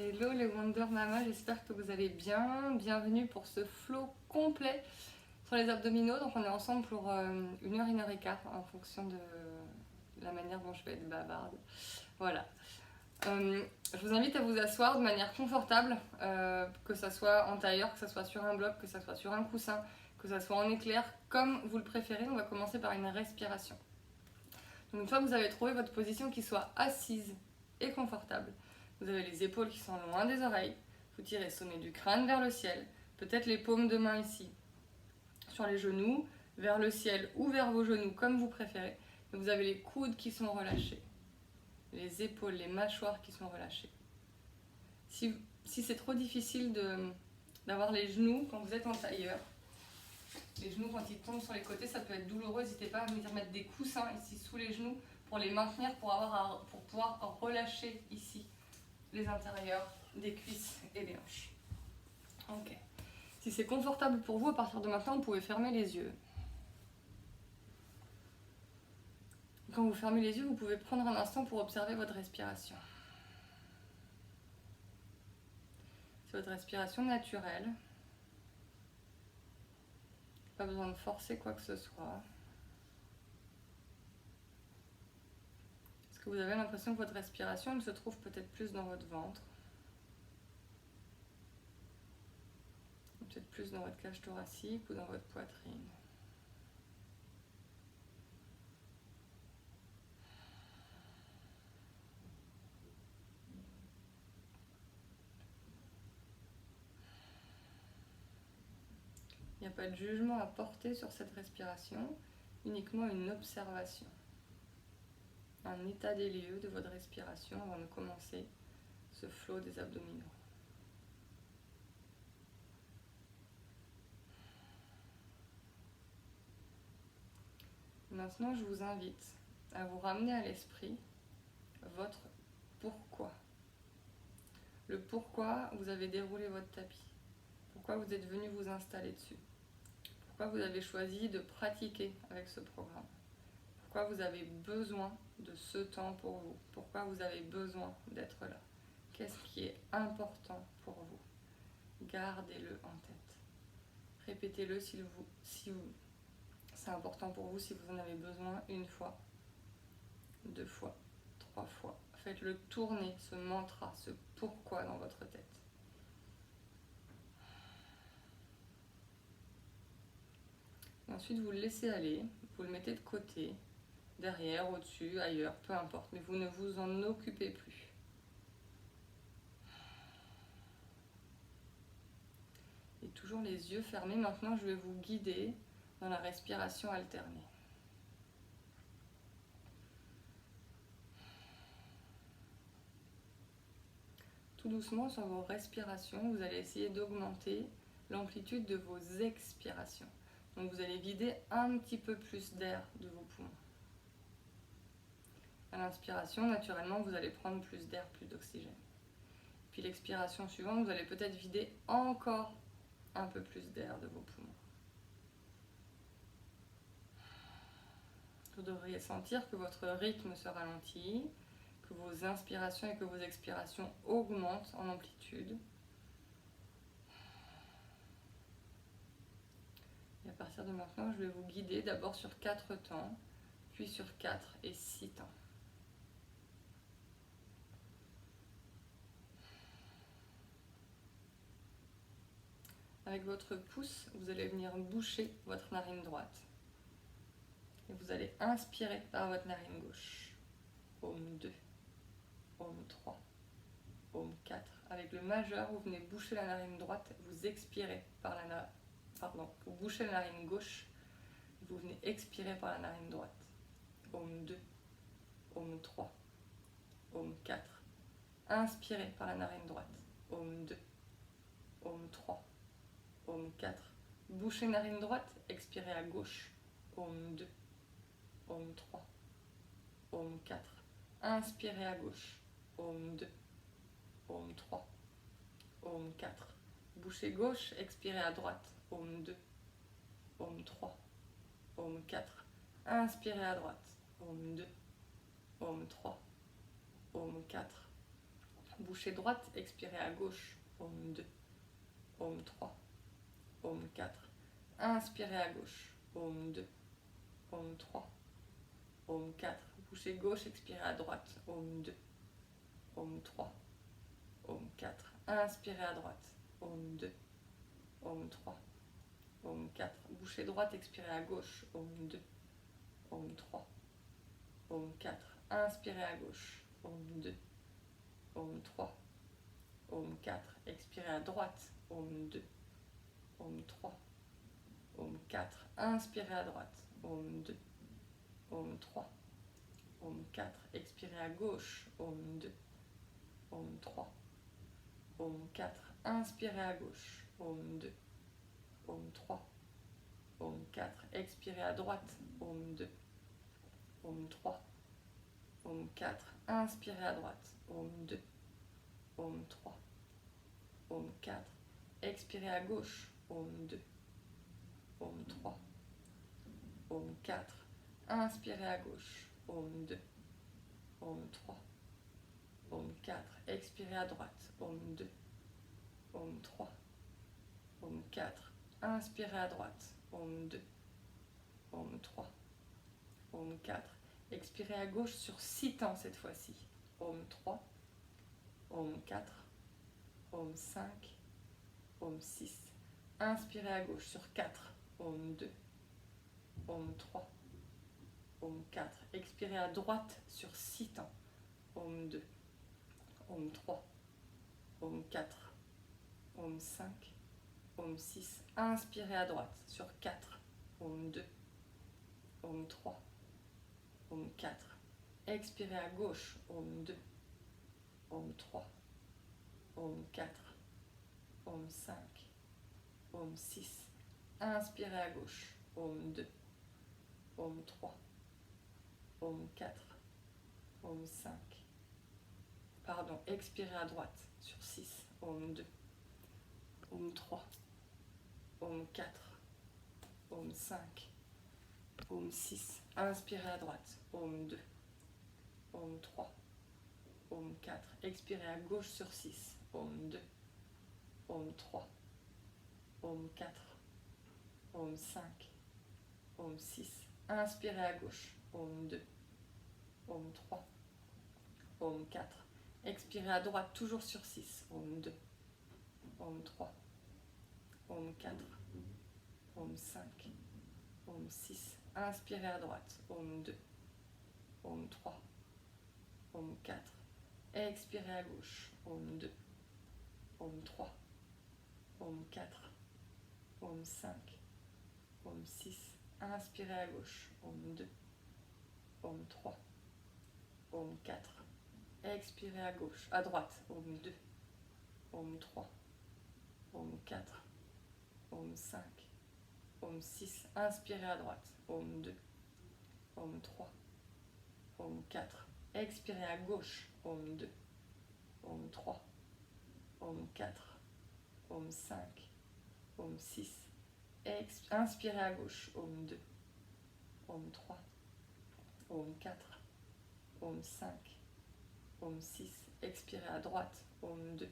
Hello les Wonder Mama, j'espère que vous allez bien. Bienvenue pour ce flow complet sur les abdominaux. Donc on est ensemble pour 1 heure et quart en fonction de la manière dont je vais être bavarde. Voilà. Je vous invite à vous asseoir de manière confortable, que ça soit en tailleur, que ça soit sur un bloc, que ça soit sur un coussin, que ça soit en éclair, comme vous le préférez. On va commencer par une respiration. Donc une fois que vous avez trouvé votre position qui soit assise et confortable, vous avez les épaules qui sont loin des oreilles, vous tirez sommet du crâne vers le ciel, peut-être les paumes de main ici, sur les genoux, vers le ciel ou vers vos genoux comme vous préférez. Vous avez les coudes qui sont relâchés, les épaules, les mâchoires qui sont relâchées. Si c'est trop difficile d'avoir les genoux quand vous êtes en tailleur, les genoux quand ils tombent sur les côtés, ça peut être douloureux. N'hésitez pas à venir mettre des coussins ici sous les genoux pour les maintenir, pour pouvoir relâcher ici les intérieurs des cuisses et des hanches. Ok. Si c'est confortable pour vous, à partir de maintenant, vous pouvez fermer les yeux. Quand vous fermez les yeux, vous pouvez prendre un instant pour observer votre respiration. C'est votre respiration naturelle. Pas besoin de forcer quoi que ce soit. Est-ce que vous avez l'impression que votre respiration elle se trouve peut-être plus dans votre ventre, peut-être plus dans votre cage thoracique ou dans votre poitrine? Il n'y a pas de jugement à porter sur cette respiration, uniquement une observation. Un état des lieux de votre respiration avant de commencer ce flot des abdominaux. Maintenant, je vous invite à vous ramener à l'esprit votre pourquoi. Le pourquoi vous avez déroulé votre tapis. Pourquoi vous êtes venu vous installer dessus. Pourquoi vous avez choisi de pratiquer avec ce programme. Pourquoi vous avez besoin de ce temps pour vous. Pourquoi vous avez besoin d'être là. Qu'est-ce qui est important pour vous. Gardez-le en tête. Répétez-le si c'est important pour vous, si vous en avez besoin, 1 fois, 2 fois, 3 fois. Faites-le tourner, ce mantra, ce pourquoi dans votre tête. Et ensuite, vous le laissez aller, vous le mettez de côté, derrière, au-dessus, ailleurs, peu importe, mais vous ne vous en occupez plus. Et toujours les yeux fermés, maintenant je vais vous guider dans la respiration alternée. Tout doucement sur vos respirations, vous allez essayer d'augmenter l'amplitude de vos expirations. Donc vous allez vider un petit peu plus d'air de vos poumons. À l'inspiration, naturellement, vous allez prendre plus d'air, plus d'oxygène. Puis l'expiration suivante, vous allez peut-être vider encore un peu plus d'air de vos poumons. Vous devriez sentir que votre rythme se ralentit, que vos inspirations et que vos expirations augmentent en amplitude. Et à partir de maintenant, je vais vous guider d'abord sur 4 temps, puis sur 4 et 6 temps. Avec votre pouce, vous allez venir boucher votre narine droite. Et vous allez inspirer par votre narine gauche. Om 2, Om 3, Om 4. Avec le majeur, vous venez boucher la narine droite, vous expirez par vous bouchez la narine gauche, vous venez expirer par la narine droite. Om 2, Om 3, Om 4. Inspirez par la narine droite. Om 2, Om 3, Om 4. Bouchez narine droite, expirez à gauche. Om 2, Om 3, Om 4. Inspirez à gauche. Om 2, Om 3, Om 4. Bouchez gauche, expirez à droite. Om 2, Om 3, Om 4. Inspirez à droite. Om 2, Om 3, Om 4. bouchée droite, expirez à gauche, Om 2, Om 3, Om 4, inspirez à gauche, Om 2, Om 3, Om 4, bouchée gauche, expirez à droite, Om 2, Om 3, Om 4, inspirez à droite, Om 2, Om 3, Om 4, bouchée droite, expirez à gauche, Om 2, Om 3, Om 4, inspirez à gauche, Om 2, Om 3, Om 4, expirez à droite, Om 2, Om 3, Om 4, inspirez à droite, Om 2, Om 3, Om 4, expirez à gauche, Om 2, Om 3, Om 4, inspirez à gauche, Om 2, Om 3, Om 4, expirez à droite, Om 2, Om 3, Om 4, inspirez à droite, Om 2, Om 3, Om 4, expirez à gauche, Om 2, Om 3, Om 4, inspirez à gauche, Om 2, Om 3, Om 4, expirez à droite, Om 2, Om 3, Om 4, inspirez à droite, Om 2, Om 3, Om 4, expirez à gauche sur 6 temps cette fois-ci, Om 3, Om 4, Om 5, Om 6, inspirez à gauche sur 4, Om 2, Om 3, Om 4, expirez à droite sur 6 temps, Om 2, Om 3, Om 4, Om 5, Om 6, inspirez à droite sur 4, Om 2, Om 3, Om 4, expirez à gauche, Om 2, Om 3, Om 4, Om 5, Om 6, inspirez à gauche, Om 2, Om 3, Om 4, Om 5, pardon, expirez à droite sur 6, Om 2, Om 3, Om 4, Om 5, Om 6, inspirez à droite, Om 2, Om 3, Om 4, expirez à gauche sur 6, Om 2, Om 3, Om 4, Om 5, Om 6, inspirez à gauche, Om 2, Om 3, Om 4, expirez à droite toujours sur 6, Om 2, Om 3, Om 4, Om 5, Om 6, inspirez à droite, Om 2, Om 3, Om 4, expirez à gauche, Om 2, Om 3, Om 4, Om 5, Om 6, inspirez à gauche, Om 2, Om 3, Om 4, expirez à gauche, à droite, Om 2, Om 3, Om 4, Om 5, Om 6, inspirez à droite, Om 2, Om 3, Om 4, expirez à gauche, Om 2, Om 3, Om 4, Om 5, Om 6, inspirez à gauche, Om 2, Om 3, Om 4, Om 5, Om 6, expirez à droite, Om 2,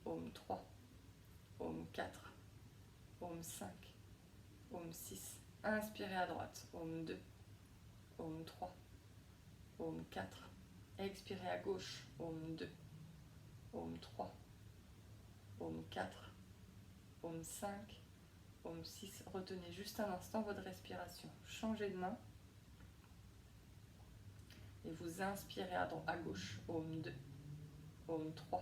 Om 3, Om 4, Om 5, Om 6, inspirez à droite, Om 2, Om 3, Om 4, expirez à gauche, Om 2, Om 3, Om 4, Om 5, Om 6, retenez juste un instant votre respiration, changez de main et vous inspirez à gauche, Om 2, Om 3,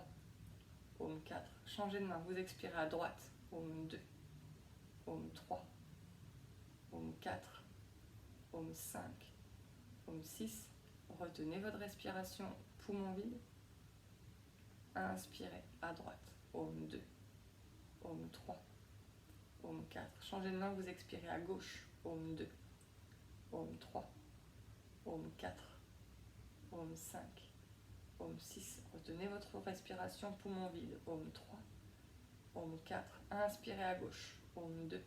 Om 4, changez de main, vous expirez à droite, Om 2, Om 3, Om 4, Om 5, Om 6, retenez votre respiration, poumon vide, inspirez à droite, Om 2, Om 3, Om 4, changez de main, vous expirez à gauche, Om 2, Om 3, Om 4, Om 5, Om 6, retenez votre respiration, poumon vide, Om 3, Om 4, inspirez à gauche, Om 2,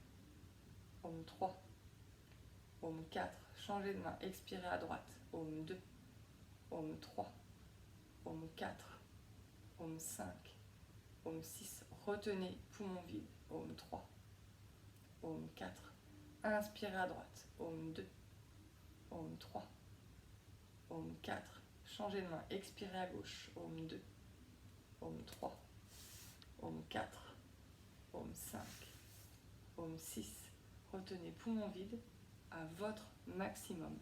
Om 3, Om 4, changez de main, expirez à droite, Om 2, Om 3, Om 4, Aume 5. Aume 6. Retenez, poumon vide. Aume 3. Aume 4. Inspirez à droite. Aume 2. Aume 3. Aume 4. Changez de main. Expirez à gauche. Aume 2. Aume 3. Aume 4. Aume 5. Aume 6. Retenez, poumon vide à votre maximum.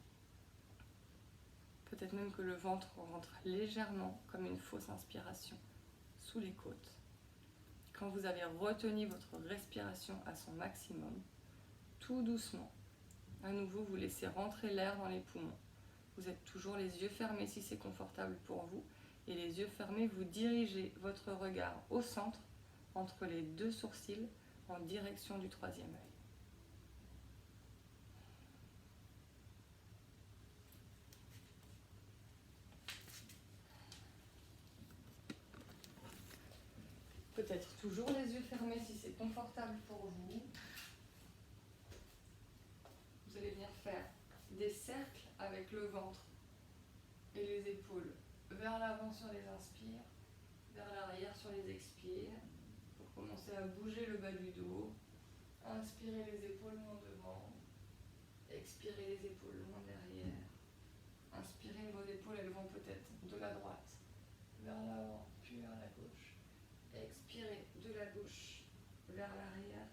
Peut-être même que le ventre rentre légèrement comme une fausse inspiration sous les côtes. Quand vous avez retenu votre respiration à son maximum, tout doucement, à nouveau vous laissez rentrer l'air dans les poumons. Vous êtes toujours les yeux fermés si c'est confortable pour vous. Et les yeux fermés, vous dirigez votre regard au centre, entre les deux sourcils, en direction du troisième œil. Peut-être toujours les yeux fermés si c'est confortable pour vous. Vous allez venir faire des cercles avec le ventre et les épaules vers l'avant sur les inspires, vers l'arrière sur les expires. Pour commencer à bouger le bas du dos. Inspirez les épaules loin devant. Expirez les épaules loin derrière. Inspirez, vos épaules, elles vont peut-être de la droite vers l'avant, puis vers la gauche. Expirez de la gauche vers l'arrière,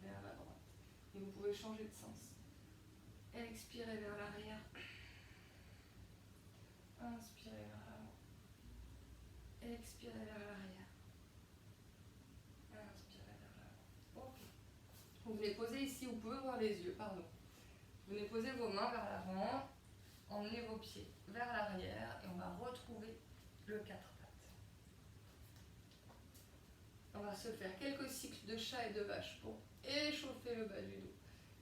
vers la droite. Et vous pouvez changer de sens. Expirez vers l'arrière. Inspirez vers l'avant. Expirez vers l'arrière. Inspirez vers l'avant. Ok. Vous venez poser ici, vous pouvez voir les yeux, pardon. Vous venez poser vos mains vers l'avant, emmenez vos pieds vers l'arrière et on va retrouver le 4 pattes. On va se faire quelques cycles de chat et de vache pour échauffer le bas du dos.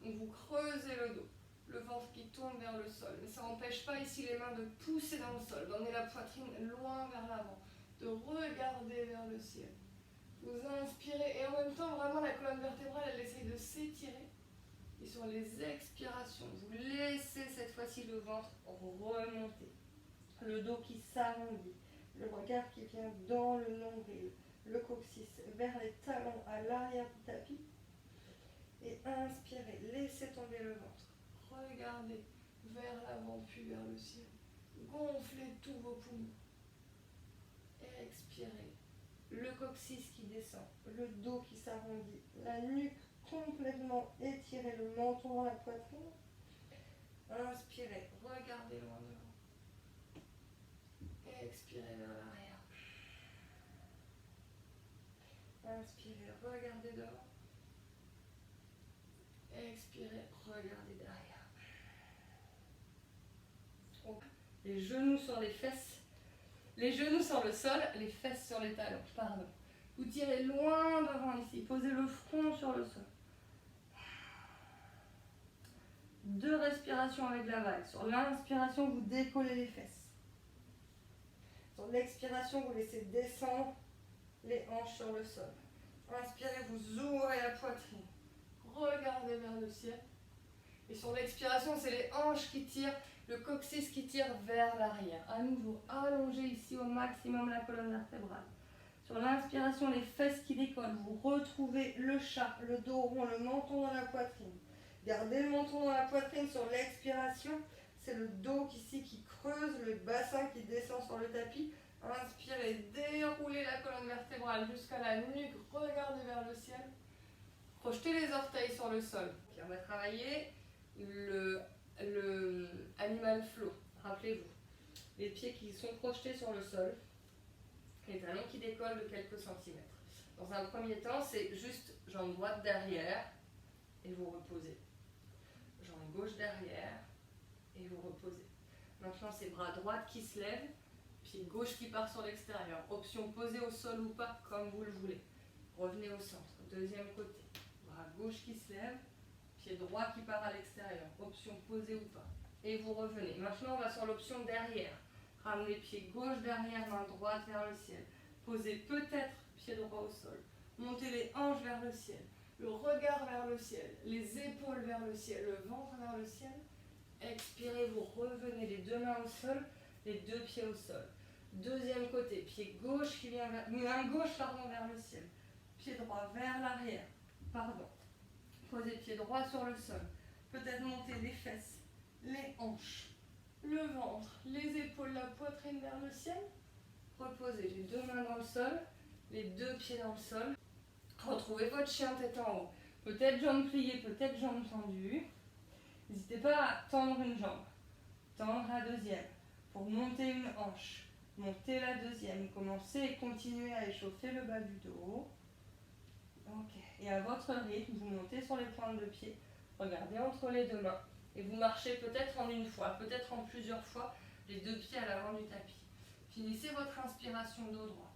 Donc vous creusez le dos, le ventre qui tourne vers le sol. Mais ça n'empêche pas ici les mains de pousser dans le sol, d'emmener la poitrine loin vers l'avant, de regarder vers le ciel. Vous inspirez et en même temps vraiment la colonne vertébrale elle essaye de s'étirer. Et sur les expirations, vous laissez cette fois-ci le ventre remonter. Le dos qui s'arrondit, le regard qui vient dans le nombril, le coccyx vers les talons à l'arrière du tapis. Et inspirez, laissez tomber le ventre. Regardez vers l'avant puis vers le ciel. Gonflez tous vos poumons. Expirez. Le coccyx qui descend, le dos qui s'arrondit, la nuque complètement étirée, le menton dans la poitrine. Inspirez, regardez loin devant. Expirez vers l'arrière. Inspirez, regardez devant. Expirez, regardez derrière. Les genoux sur les fesses. Les genoux sur le sol, les fesses sur les talons. Pardon. Vous tirez loin devant ici. Posez le front sur le sol. 2 respirations avec la vague. Sur l'inspiration, vous décollez les fesses. Sur l'expiration, vous laissez descendre les hanches sur le sol. Inspirez, vous ouvrez la poitrine. Regardez vers le ciel. Et sur l'expiration, c'est les hanches qui tirent, le coccyx qui tire vers l'arrière. À nouveau, allongez ici au maximum la colonne vertébrale. Sur l'inspiration, les fesses qui décollent. Vous retrouvez le chat, le dos rond, le menton dans la poitrine. Gardez le menton dans la poitrine sur l'expiration. C'est le dos ici qui creuse, le bassin qui descend sur le tapis. Inspirez, déroulez la colonne vertébrale jusqu'à la nuque. Regardez vers le ciel. Projetez les orteils sur le sol. Puis on va travailler le animal flow. Rappelez-vous, les pieds qui sont projetés sur le sol, les talons qui décollent de quelques centimètres. Dans un premier temps, c'est juste jambe droite derrière et vous reposez. Jambe gauche derrière et vous reposez. Maintenant, c'est bras droit qui se lève, pied gauche qui part sur l'extérieur. Option posée au sol ou pas, comme vous le voulez. Revenez au centre. Deuxième côté. Bras gauche qui se lève, pied droit qui part à l'extérieur. Option posée ou pas. Et vous revenez. Maintenant, on va sur l'option derrière. Ramenez pied gauche derrière, main droite vers le ciel. Posez peut-être pied droit au sol. Montez les hanches vers le ciel. Le regard vers le ciel. Les épaules vers le ciel. Le ventre vers le ciel. Expirez, vous revenez les 2 mains au sol, les 2 pieds au sol. Deuxième côté, pied gauche qui vient vers, main gauche pardon, vers le ciel. Pied droit vers l'arrière. Pardon. Posez pied droit sur le sol. Peut-être monter les fesses, les hanches, le ventre, les épaules, la poitrine vers le ciel. Reposez les deux mains dans le sol, les deux pieds dans le sol. Retrouvez votre chien tête en haut. Peut-être jambes pliées, peut-être jambes tendues. N'hésitez pas à tendre une jambe. Tendre la deuxième. Pour monter une hanche. Montez la deuxième. Commencez et continuez à échauffer le bas du dos. Ok. Et à votre rythme, vous montez sur les pointes de pied. Regardez entre les deux mains. Et vous marchez peut-être en une fois, peut-être en plusieurs fois, les deux pieds à l'avant du tapis. Finissez votre inspiration dos droit.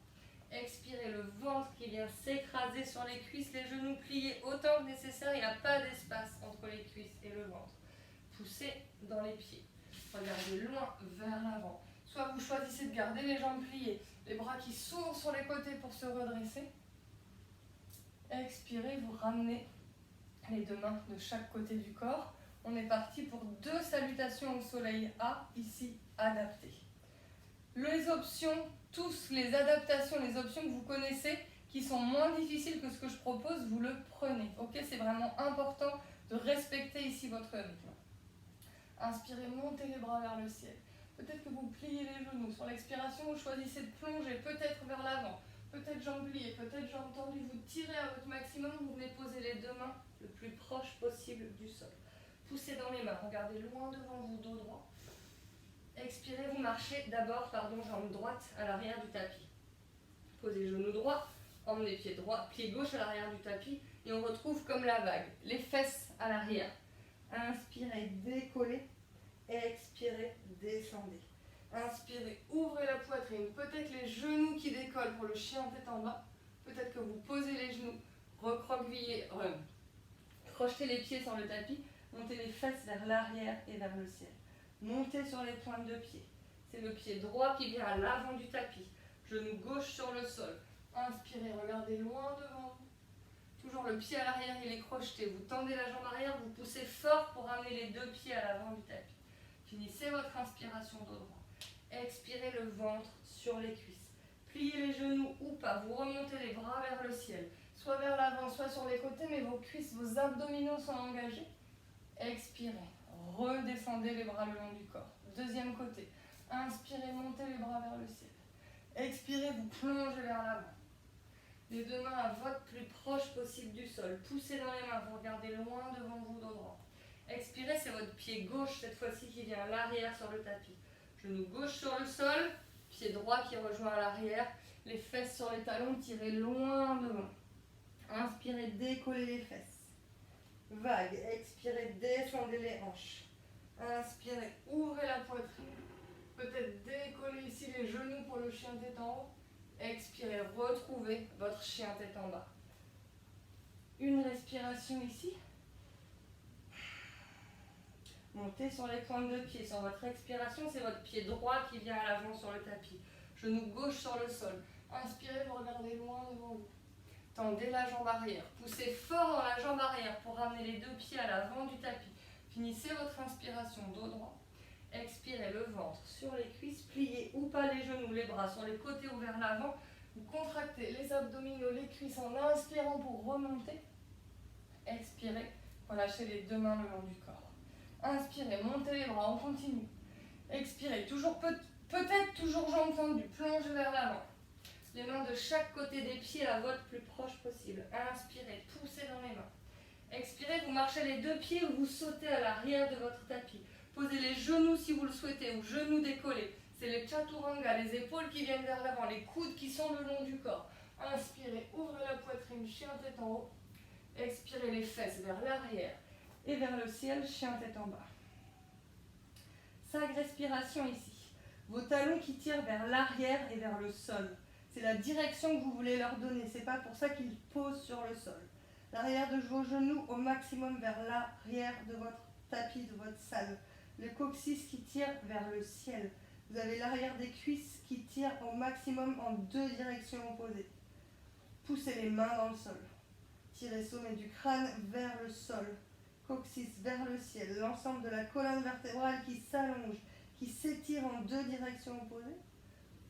Expirez le ventre qui vient s'écraser sur les cuisses, les genoux pliés autant que nécessaire. Il n'y a pas d'espace entre les cuisses et le ventre. Poussez dans les pieds. Regardez loin vers l'avant. Soit vous choisissez de garder les jambes pliées, les bras qui s'ouvrent sur les côtés pour se redresser. Expirez, vous ramenez les deux mains de chaque côté du corps. On est parti pour 2 salutations au soleil A, ici, adaptées. Les options, tous les adaptations, les options que vous connaissez, qui sont moins difficiles que ce que je propose, vous le prenez. Ok, c'est vraiment important de respecter ici votre rythme. Inspirez, montez les bras vers le ciel. Peut-être que vous pliez les genoux. Sur l'expiration, vous choisissez de plonger, peut-être vers l'avant, peut-être jambes pliées, peut-être jambes tendues. Vous tirez à votre maximum, vous venez poser les deux mains le plus proche possible du sol. Poussez dans les mains, regardez loin devant vous, dos droit. Expirez, vous marchez d'abord, jambe droite à l'arrière du tapis. Posez genoux droit, emmenez pied droit, pied gauche à l'arrière du tapis et on retrouve comme la vague, les fesses à l'arrière. Inspirez, décollez, expirez, descendez. Inspirez, ouvrez la poitrine, peut-être les genoux qui décollent pour le chien tête en bas. Peut-être que vous posez les genoux, recroquevillez, crochetez les pieds sur le tapis, montez les fesses vers l'arrière et vers le ciel. Montez sur les pointes de pied. C'est le pied droit qui vient à l'avant du tapis. Genou gauche sur le sol. Inspirez, regardez loin devant vous. Toujours le pied à l'arrière, il est crocheté. Vous tendez la jambe arrière, vous poussez fort pour amener les deux pieds à l'avant du tapis. Finissez votre inspiration dos droit. Expirez le ventre sur les cuisses. Pliez les genoux ou pas. Vous remontez les bras vers le ciel. Soit vers l'avant, soit sur les côtés, mais vos cuisses, vos abdominaux sont engagés. Expirez. Redescendez les bras le long du corps. Deuxième côté. Inspirez, montez les bras vers le ciel. Expirez, vous plongez vers l'avant. Les deux mains à votre plus proche possible du sol. Poussez dans les mains, vous regardez loin devant vous, dos droit. Expirez, c'est votre pied gauche cette fois-ci qui vient à l'arrière sur le tapis. Genou gauche sur le sol, pied droit qui rejoint à l'arrière. Les fesses sur les talons, tirez loin devant. Inspirez, décollez les fesses. Vague, expirez, descendez les hanches. Inspirez, ouvrez la poitrine. Peut-être décollez ici les genoux pour le chien tête en haut. Expirez, retrouvez votre chien tête en bas. Une respiration ici. Montez sur les pointes de pied. Sur votre expiration, c'est votre pied droit qui vient à l'avant sur le tapis. Genou gauche sur le sol. Inspirez, vous regardez loin devant vous. Tendez la jambe arrière. Poussez fort dans la jambe arrière pour ramener les deux pieds à l'avant du tapis. Finissez votre inspiration dos droit. Expirez le ventre sur les cuisses, pliez ou pas les genoux, les bras sur les côtés ou vers l'avant. Vous contractez les abdominaux, les cuisses en inspirant pour remonter. Expirez, relâchez les deux mains le long du corps. Inspirez, montez les bras, on continue. Expirez, peut-être toujours jambes tendues, plongez vers l'avant. Les mains de chaque côté des pieds à votre plus proche possible. Inspirez, poussez dans les mains. Expirez, vous marchez les deux pieds ou vous sautez à l'arrière de votre tapis. Posez les genoux si vous le souhaitez, ou genoux décollés. C'est les chaturanga, les épaules qui viennent vers l'avant, les coudes qui sont le long du corps. Inspirez, ouvrez la poitrine, chien tête en haut. Expirez les fesses vers l'arrière et vers le ciel, chien tête en bas. 5 respirations ici. Vos talons qui tirent vers l'arrière et vers le sol. C'est la direction que vous voulez leur donner. C'est pas pour ça qu'ils posent sur le sol. L'arrière de vos genoux au maximum vers l'arrière de votre tapis, de votre salle. Le coccyx qui tire vers le ciel. Vous avez l'arrière des cuisses qui tire au maximum en 2 directions opposées. Poussez les mains dans le sol. Tirez sommet du crâne vers le sol. Coccyx vers le ciel. L'ensemble de la colonne vertébrale qui s'allonge, qui s'étire en 2 directions opposées.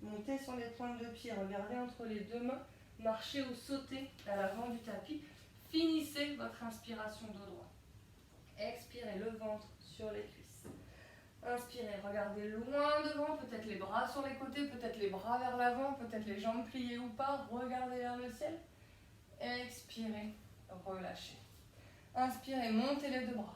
Montez sur les pointes de pied, regardez entre les deux mains, marchez ou sautez à l'avant du tapis. Finissez votre inspiration dos droit. Expirez le ventre sur les cuisses. Inspirez, regardez loin devant, peut-être les bras sur les côtés, peut-être les bras vers l'avant, peut-être les jambes pliées ou pas. Regardez vers le ciel. Expirez, relâchez. Inspirez, montez les deux bras.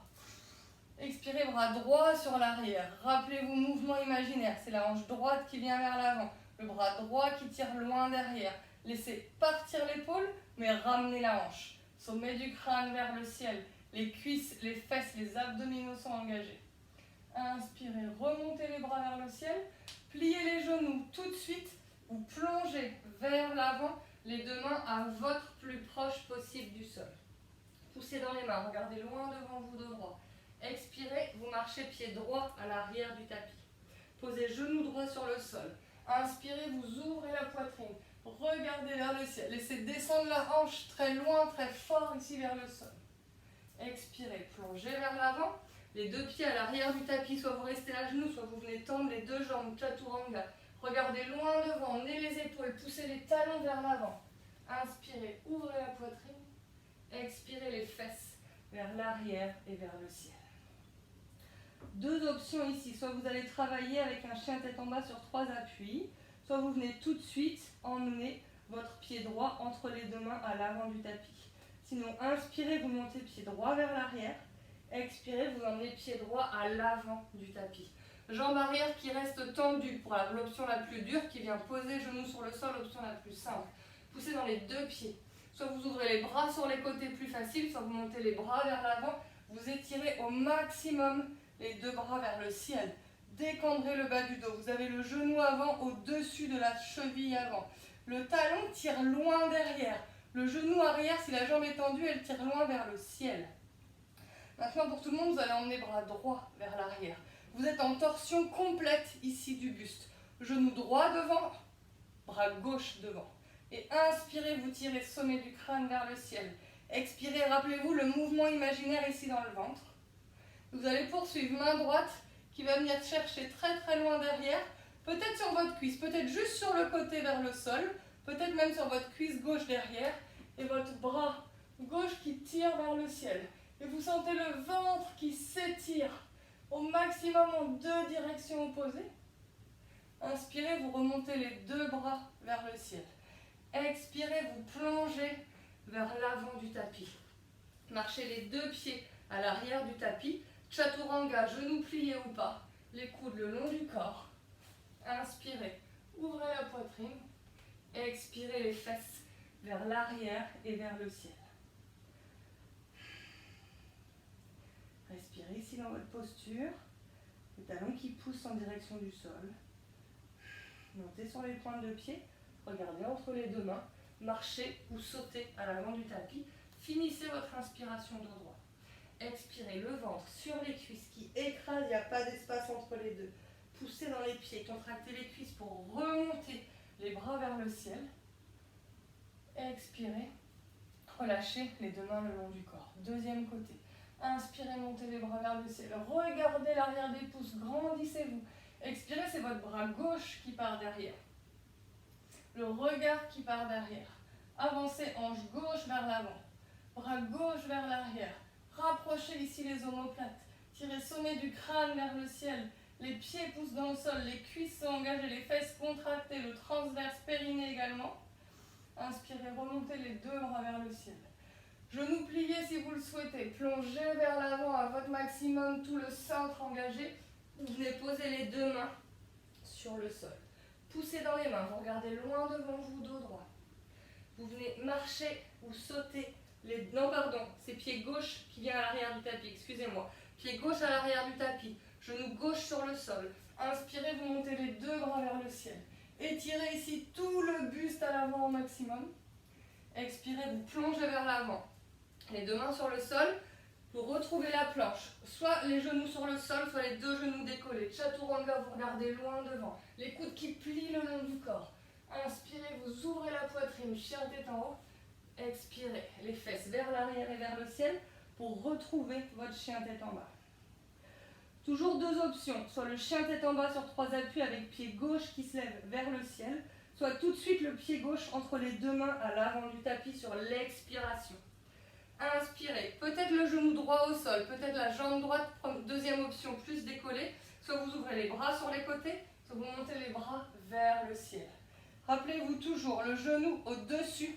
Expirez, bras droit sur l'arrière. Rappelez-vous, mouvement imaginaire. C'est la hanche droite qui vient vers l'avant. Le bras droit qui tire loin derrière. Laissez partir l'épaule, mais ramenez la hanche. Sommet du crâne vers le ciel. Les cuisses, les fesses, les abdominaux sont engagés. Inspirez, remontez les bras vers le ciel. Pliez les genoux tout de suite. Vous plongez vers l'avant, les deux mains à votre plus proche possible du sol. Poussez dans les mains, regardez loin devant vous dos droit. Expirez, vous marchez pied droit à l'arrière du tapis. Posez genou droit sur le sol. Inspirez, vous ouvrez la poitrine. Regardez vers le ciel. Laissez descendre la hanche très loin, très fort ici vers le sol. Expirez, plongez vers l'avant. Les deux pieds à l'arrière du tapis, soit vous restez à genoux, soit vous venez tendre les deux jambes, chaturanga. Regardez loin devant, nez les épaules, poussez les talons vers l'avant. Inspirez, ouvrez la poitrine. Expirez les fesses vers l'arrière et vers le ciel. Deux options ici, soit vous allez travailler avec un chien tête en bas sur 3 appuis, soit vous venez tout de suite emmener votre pied droit entre les deux mains à l'avant du tapis. Sinon, inspirez, vous montez pied droit vers l'arrière. Expirez, vous emmenez pied droit à l'avant du tapis. Jambe arrière qui reste tendue pour l'option la plus dure qui vient poser genou sur le sol, l'option la plus simple. Poussez dans les deux pieds. Soit vous ouvrez les bras sur les côtés plus facile, soit vous montez les bras vers l'avant. Vous étirez au maximum les deux bras vers le ciel. Décambrez le bas du dos. Vous avez le genou avant au-dessus de la cheville avant. Le talon tire loin derrière. Le genou arrière, si la jambe est tendue, elle tire loin vers le ciel. Maintenant, pour tout le monde, vous allez emmener bras droit vers l'arrière. Vous êtes en torsion complète ici du buste. Genou droit devant, bras gauche devant. Et inspirez, vous tirez sommet du crâne vers le ciel. Expirez, rappelez-vous le mouvement imaginaire ici dans le ventre. Vous allez poursuivre main droite qui va venir chercher très très loin derrière, peut-être sur votre cuisse, peut-être juste sur le côté vers le sol, peut-être même sur votre cuisse gauche derrière, et votre bras gauche qui tire vers le ciel. Et vous sentez le ventre qui s'étire au maximum en deux directions opposées. Inspirez, vous remontez les deux bras vers le ciel. Expirez, vous plongez vers l'avant du tapis. Marchez les deux pieds à l'arrière du tapis. Chaturanga, genoux pliés ou pas. Les coudes le long du corps. Inspirez, ouvrez la poitrine. Expirez les fesses vers l'arrière et vers le ciel. Respirez ici dans votre posture. Les talons qui poussent en direction du sol. Montez sur les pointes de pied. Regardez entre les deux mains. Marchez ou sautez à l'avant du tapis. Finissez votre inspiration dos droit. Expirez le ventre sur les cuisses qui écrasent. Il n'y a pas d'espace entre les deux. Poussez dans les pieds. Contractez les cuisses pour remonter les bras vers le ciel. Expirez. Relâchez les deux mains le long du corps. Deuxième côté. Inspirez, montez les bras vers le ciel. Regardez l'arrière des pouces, grandissez-vous. Expirez, c'est votre bras gauche qui part derrière. Le regard qui part derrière. Avancez, hanche gauche vers l'avant. Bras gauche vers l'arrière. Rapprochez ici les omoplates. Tirez sommet du crâne vers le ciel. Les pieds poussent dans le sol, les cuisses sont engagées, les fesses contractées, le transverse périnée également. Inspirez, remontez les deux bras vers le ciel. Genoux pliés si vous le souhaitez. Plongez vers l'avant à votre maximum, tout le centre engagé. Vous venez poser les deux mains sur le sol. Poussez dans les mains, vous regardez loin devant vous, dos droit. Vous venez marcher ou sauter. C'est pied gauche qui vient à l'arrière du tapis, excusez-moi. Pied gauche à l'arrière du tapis, genou gauche sur le sol. Inspirez, vous montez les deux bras vers le ciel. Étirez ici tout le buste à l'avant au maximum. Expirez, vous plongez vers l'avant. Les deux mains sur le sol, vous retrouvez la planche. Soit les genoux sur le sol, soit les deux genoux décollés. Chaturanga, vous regardez loin devant. Les coudes qui plient le long du corps. Inspirez, vous ouvrez la poitrine, chien tête en haut. Expirez, les fesses vers l'arrière et vers le ciel pour retrouver votre chien tête en bas. Toujours deux options, soit le chien tête en bas sur 3 appuis avec pied gauche qui se lève vers le ciel, soit tout de suite le pied gauche entre les deux mains à l'avant du tapis sur l'expiration. Inspirez, peut-être le genou droit au sol, peut-être la jambe droite, deuxième option plus décollée, soit vous ouvrez les bras sur les côtés, soit vous montez les bras vers le ciel. Rappelez-vous toujours le genou au-dessus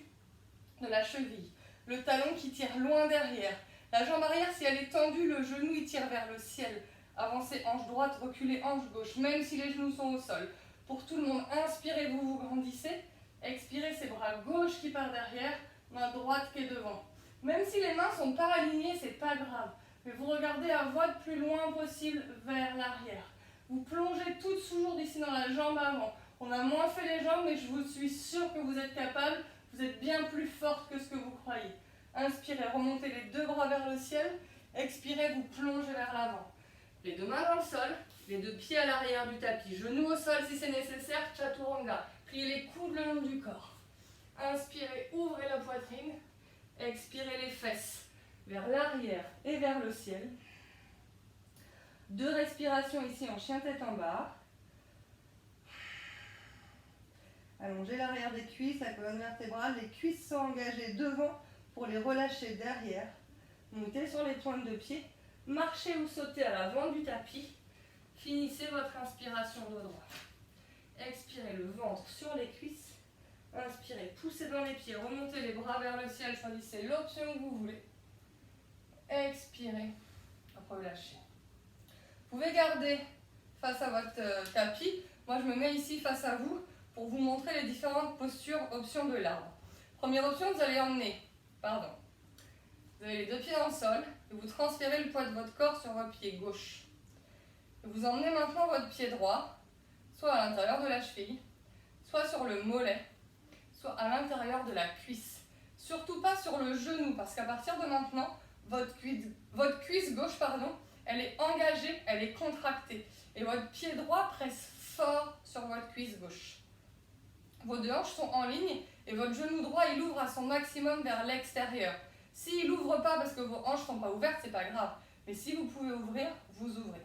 de la cheville, le talon qui tire loin derrière, la jambe arrière si elle est tendue, le genou il tire vers le ciel. Avancez hanche droite, reculez hanche gauche, même si les genoux sont au sol. Pour tout le monde, inspirez, vous vous grandissez. Expirez, c'est bras gauche qui part derrière, main droite qui est devant. Même si les mains ne sont pas alignées, c'est pas grave. Mais vous regardez à voix le plus loin possible vers l'arrière. Vous plongez toutes toujours d'ici dans la jambe avant. On a moins fait les jambes, mais je vous suis sûre que vous êtes capable. Vous êtes bien plus forte que ce que vous croyez. Inspirez, remontez les deux bras vers le ciel. Expirez, vous plongez vers l'avant. Les deux mains dans le sol, les deux pieds à l'arrière du tapis, genoux au sol si c'est nécessaire, chaturanga. Pliez les coudes le long du corps. Inspirez, ouvrez la poitrine. Expirez les fesses vers l'arrière et vers le ciel. 2 respirations ici en chien tête en bas. Allongez l'arrière des cuisses, la colonne vertébrale, les cuisses sont engagées devant pour les relâcher derrière. Montez sur les pointes de pied. Marchez ou sautez à l'avant du tapis. Finissez votre inspiration dos droit. Expirez le ventre sur les cuisses. Inspirez, poussez dans les pieds, remontez les bras vers le ciel, choisissez l'option que vous voulez. Expirez, relâchez. Vous pouvez garder face à votre tapis. Moi, je me mets ici face à vous pour vous montrer les différentes postures, options de l'arbre. Première option, vous allez emmener, vous avez les deux pieds dans le sol et vous transférez le poids de votre corps sur votre pied gauche. Et vous emmenez maintenant votre pied droit, soit à l'intérieur de la cheville, soit sur le mollet, soit à l'intérieur de la cuisse. Surtout pas sur le genou, parce qu'à partir de maintenant, votre cuisse gauche, elle est engagée, elle est contractée. Et votre pied droit presse fort sur votre cuisse gauche. Vos deux hanches sont en ligne et votre genou droit, il ouvre à son maximum vers l'extérieur. S'il n'ouvre pas parce que vos hanches ne sont pas ouvertes, c'est pas grave. Mais si vous pouvez ouvrir, vous ouvrez.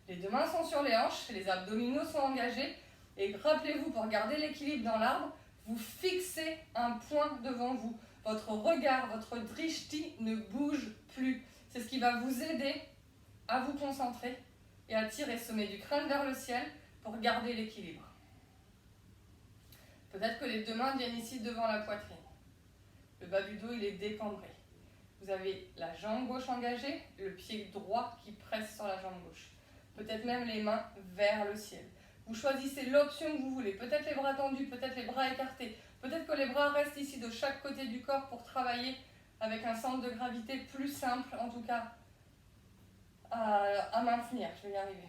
Les deux mains sont sur les hanches, les abdominaux sont engagés. Et rappelez-vous, pour garder l'équilibre dans l'arbre, vous fixez un point devant vous. Votre regard, votre drishti ne bouge plus. C'est ce qui va vous aider à vous concentrer et à tirer sommet du crâne vers le ciel pour garder l'équilibre. Peut-être que les deux mains viennent ici devant la poitrine. Le bas du dos, il est décambré. Vous avez la jambe gauche engagée, le pied droit qui presse sur la jambe gauche. Peut-être même les mains vers le ciel. Vous choisissez l'option que vous voulez. Peut-être les bras tendus, peut-être les bras écartés. Peut-être que les bras restent ici de chaque côté du corps pour travailler avec un centre de gravité plus simple, en tout cas, à maintenir. Je vais y arriver.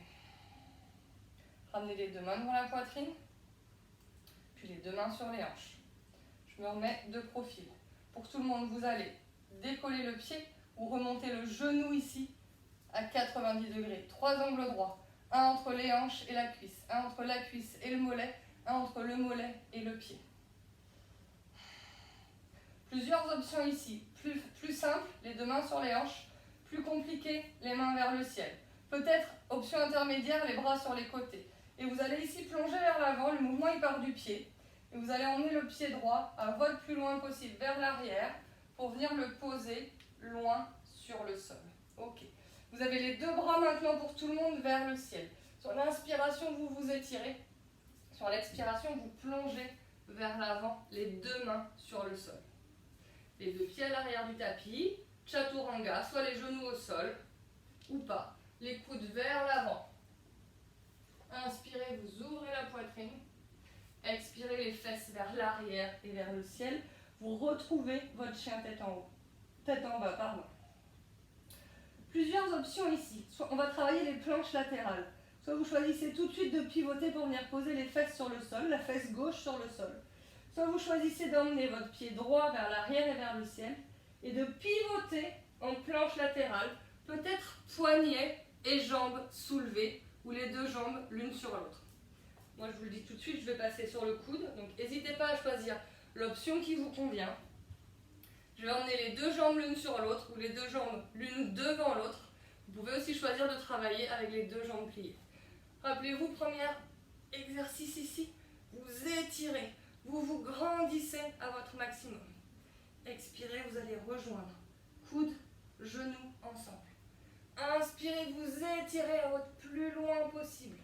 Ramenez les deux mains devant la poitrine, puis les deux mains sur les hanches. Je me remets de profil. Pour tout le monde, vous allez décoller le pied ou remonter le genou ici à 90 degrés. 3 angles droits. Un entre les hanches et la cuisse. Un entre la cuisse et le mollet. Un entre le mollet et le pied. Plusieurs options ici. Plus simple, les deux mains sur les hanches. Plus compliqué, les mains vers le ciel. Peut-être option intermédiaire, les bras sur les côtés. Et vous allez ici plonger vers l'avant. Le mouvement il part du pied. Et vous allez emmener le pied droit à votre plus loin possible vers l'arrière pour venir le poser loin sur le sol. Ok. Vous avez les deux bras maintenant pour tout le monde vers le ciel. Sur l'inspiration, vous vous étirez. Sur l'expiration, vous plongez vers l'avant, les deux mains sur le sol. Les deux pieds à l'arrière du tapis. Chaturanga, soit les genoux au sol ou pas. Les coudes vers l'avant. Inspirez, vous ouvrez la poitrine. Expirez les fesses vers l'arrière et vers le ciel. Vous retrouvez votre chien tête en haut. Tête en bas, Plusieurs options ici. Soit on va travailler les planches latérales. Soit vous choisissez tout de suite de pivoter pour venir poser les fesses sur le sol, la fesse gauche sur le sol. Soit vous choisissez d'emmener votre pied droit vers l'arrière et vers le ciel et de pivoter en planche latérale, peut-être poignets et jambes soulevées ou les deux jambes l'une sur l'autre. Moi je vous le dis tout de suite, je vais passer sur le coude, donc n'hésitez pas à choisir l'option qui vous convient. Je vais emmener les deux jambes l'une sur l'autre ou les deux jambes l'une devant l'autre Vous pouvez aussi choisir de travailler avec les deux jambes pliées. Rappelez-vous, premier exercice ici, vous étirez, vous vous grandissez à votre maximum. Expirez, vous allez rejoindre coude, genoux ensemble. Inspirez, vous étirez à votre plus loin possible.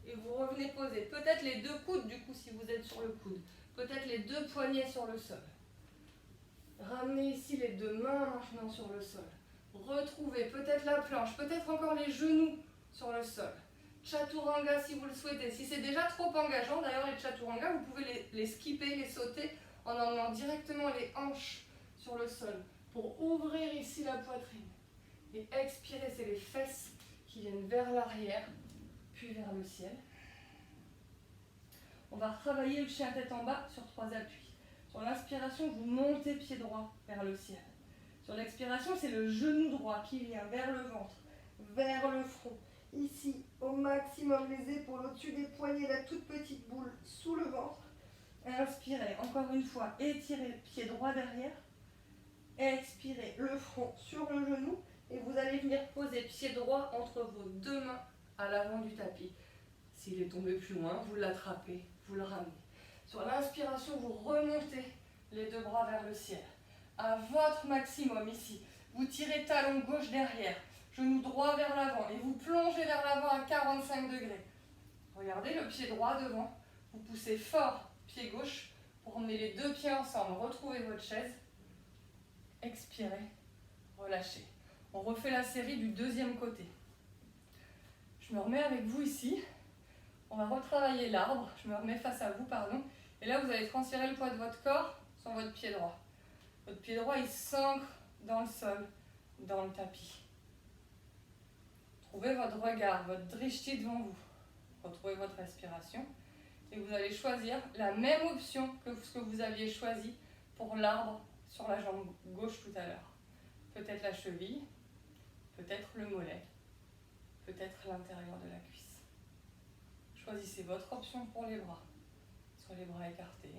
Et vous revenez poser. Peut-être les deux coudes du coup si vous êtes sur le coude. Peut-être les deux poignets sur le sol. Ramenez ici les deux mains maintenant sur le sol. Retrouvez peut-être la planche, peut-être encore les genoux sur le sol. Chaturanga si vous le souhaitez. Si c'est déjà trop engageant, d'ailleurs les chaturanga, vous pouvez les skipper, les sauter en emmenant directement les hanches sur le sol pour ouvrir ici la poitrine. Et expirer, c'est les fesses qui viennent vers l'arrière, puis vers le ciel. On va retravailler le chien tête en bas sur 3 appuis. Sur l'inspiration, vous montez pied droit vers le ciel. Sur l'expiration, c'est le genou droit qui vient vers le ventre, vers le front. Ici, au maximum, les épaules au-dessus des poignets, la toute petite boule sous le ventre. Inspirez, encore une fois, étirez le pied droit derrière. Expirez, le front sur le genou. Et vous allez venir poser pied droit entre vos deux mains à l'avant du tapis. S'il est tombé plus loin, vous l'attrapez, vous le ramenez. Sur l'inspiration, vous remontez les deux bras vers le ciel. À votre maximum ici, vous tirez talon gauche derrière, genou droit vers l'avant et vous plongez vers l'avant à 45 degrés. Regardez le pied droit devant, vous poussez fort pied gauche pour emmener les deux pieds ensemble. Retrouvez votre chaise, expirez, relâchez. On refait la série du deuxième côté. Je me remets avec vous ici. On va retravailler l'arbre. Je me remets face à vous, pardon. Et là, vous allez transférer le poids de votre corps sur votre pied droit. Votre pied droit, il s'ancre dans le sol, dans le tapis. Trouvez votre regard, votre drishti devant vous. Retrouvez votre respiration. Et vous allez choisir la même option que ce que vous aviez choisi pour l'arbre sur la jambe gauche tout à l'heure. Peut-être la cheville, peut-être le mollet, peut-être l'intérieur de la cuisse. Choisissez votre option pour les bras. Soit les bras écartés,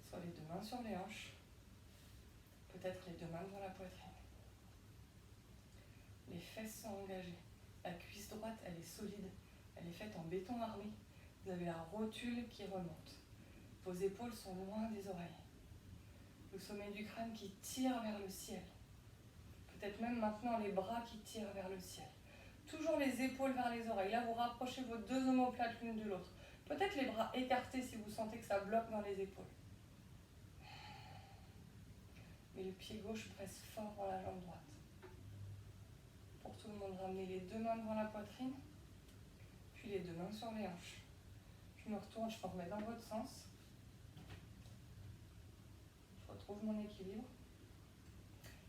soit les deux mains sur les hanches, peut-être les deux mains devant la poitrine. Les fesses sont engagées. La cuisse droite, elle est solide. Elle est faite en béton armé. Vous avez la rotule qui remonte. Vos épaules sont loin des oreilles. Le sommet du crâne qui tire vers le ciel. Peut-être même maintenant les bras qui tirent vers le ciel. Toujours les épaules vers les oreilles. Là, vous rapprochez vos deux omoplates l'une de l'autre. Peut-être les bras écartés si vous sentez que ça bloque dans les épaules. Mais le pied gauche presse fort dans la jambe droite. Pour tout le monde, ramenez les deux mains devant la poitrine, puis les deux mains sur les hanches. Je me retourne, je me remets dans votre sens. Je retrouve mon équilibre.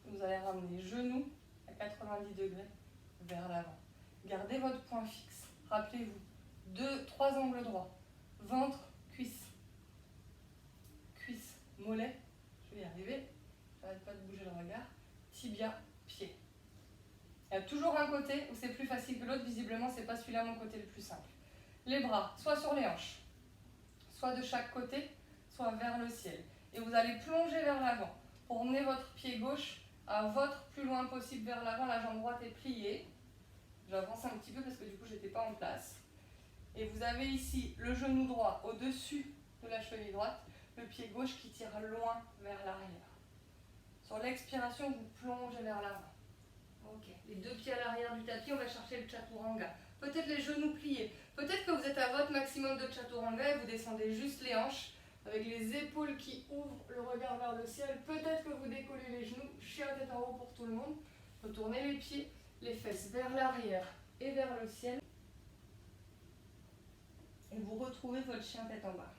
Vous allez ramener genoux à 90 degrés vers l'avant. Gardez votre point fixe. Rappelez-vous, 3 angles droits. Ventre, cuisse. Cuisse, mollet. Je vais y arriver. J'arrête pas de bouger le regard. Tibia, pied. Il y a toujours un côté où c'est plus facile que l'autre. Visiblement, c'est pas celui-là mon côté le plus simple. Les bras, soit sur les hanches, soit de chaque côté, soit vers le ciel. Et vous allez plonger vers l'avant pour emmener votre pied gauche à votre plus loin possible vers l'avant. La jambe droite est pliée. J'avance un petit peu parce que du coup, j'étais pas en place. Et vous avez ici le genou droit au-dessus de la cheville droite, le pied gauche qui tire loin vers l'arrière. Sur l'expiration, vous plongez vers l'avant. Ok, les deux pieds à l'arrière du tapis, on va chercher le chaturanga. Peut-être les genoux pliés. Peut-être que vous êtes à votre maximum de chaturanga et vous descendez juste les hanches avec les épaules qui ouvrent le regard vers le ciel. Peut-être que vous décollez les genoux, chien tête en haut pour tout le monde. Retournez les pieds, les fesses vers l'arrière et vers le ciel. Et vous retrouvez votre chien tête en bas.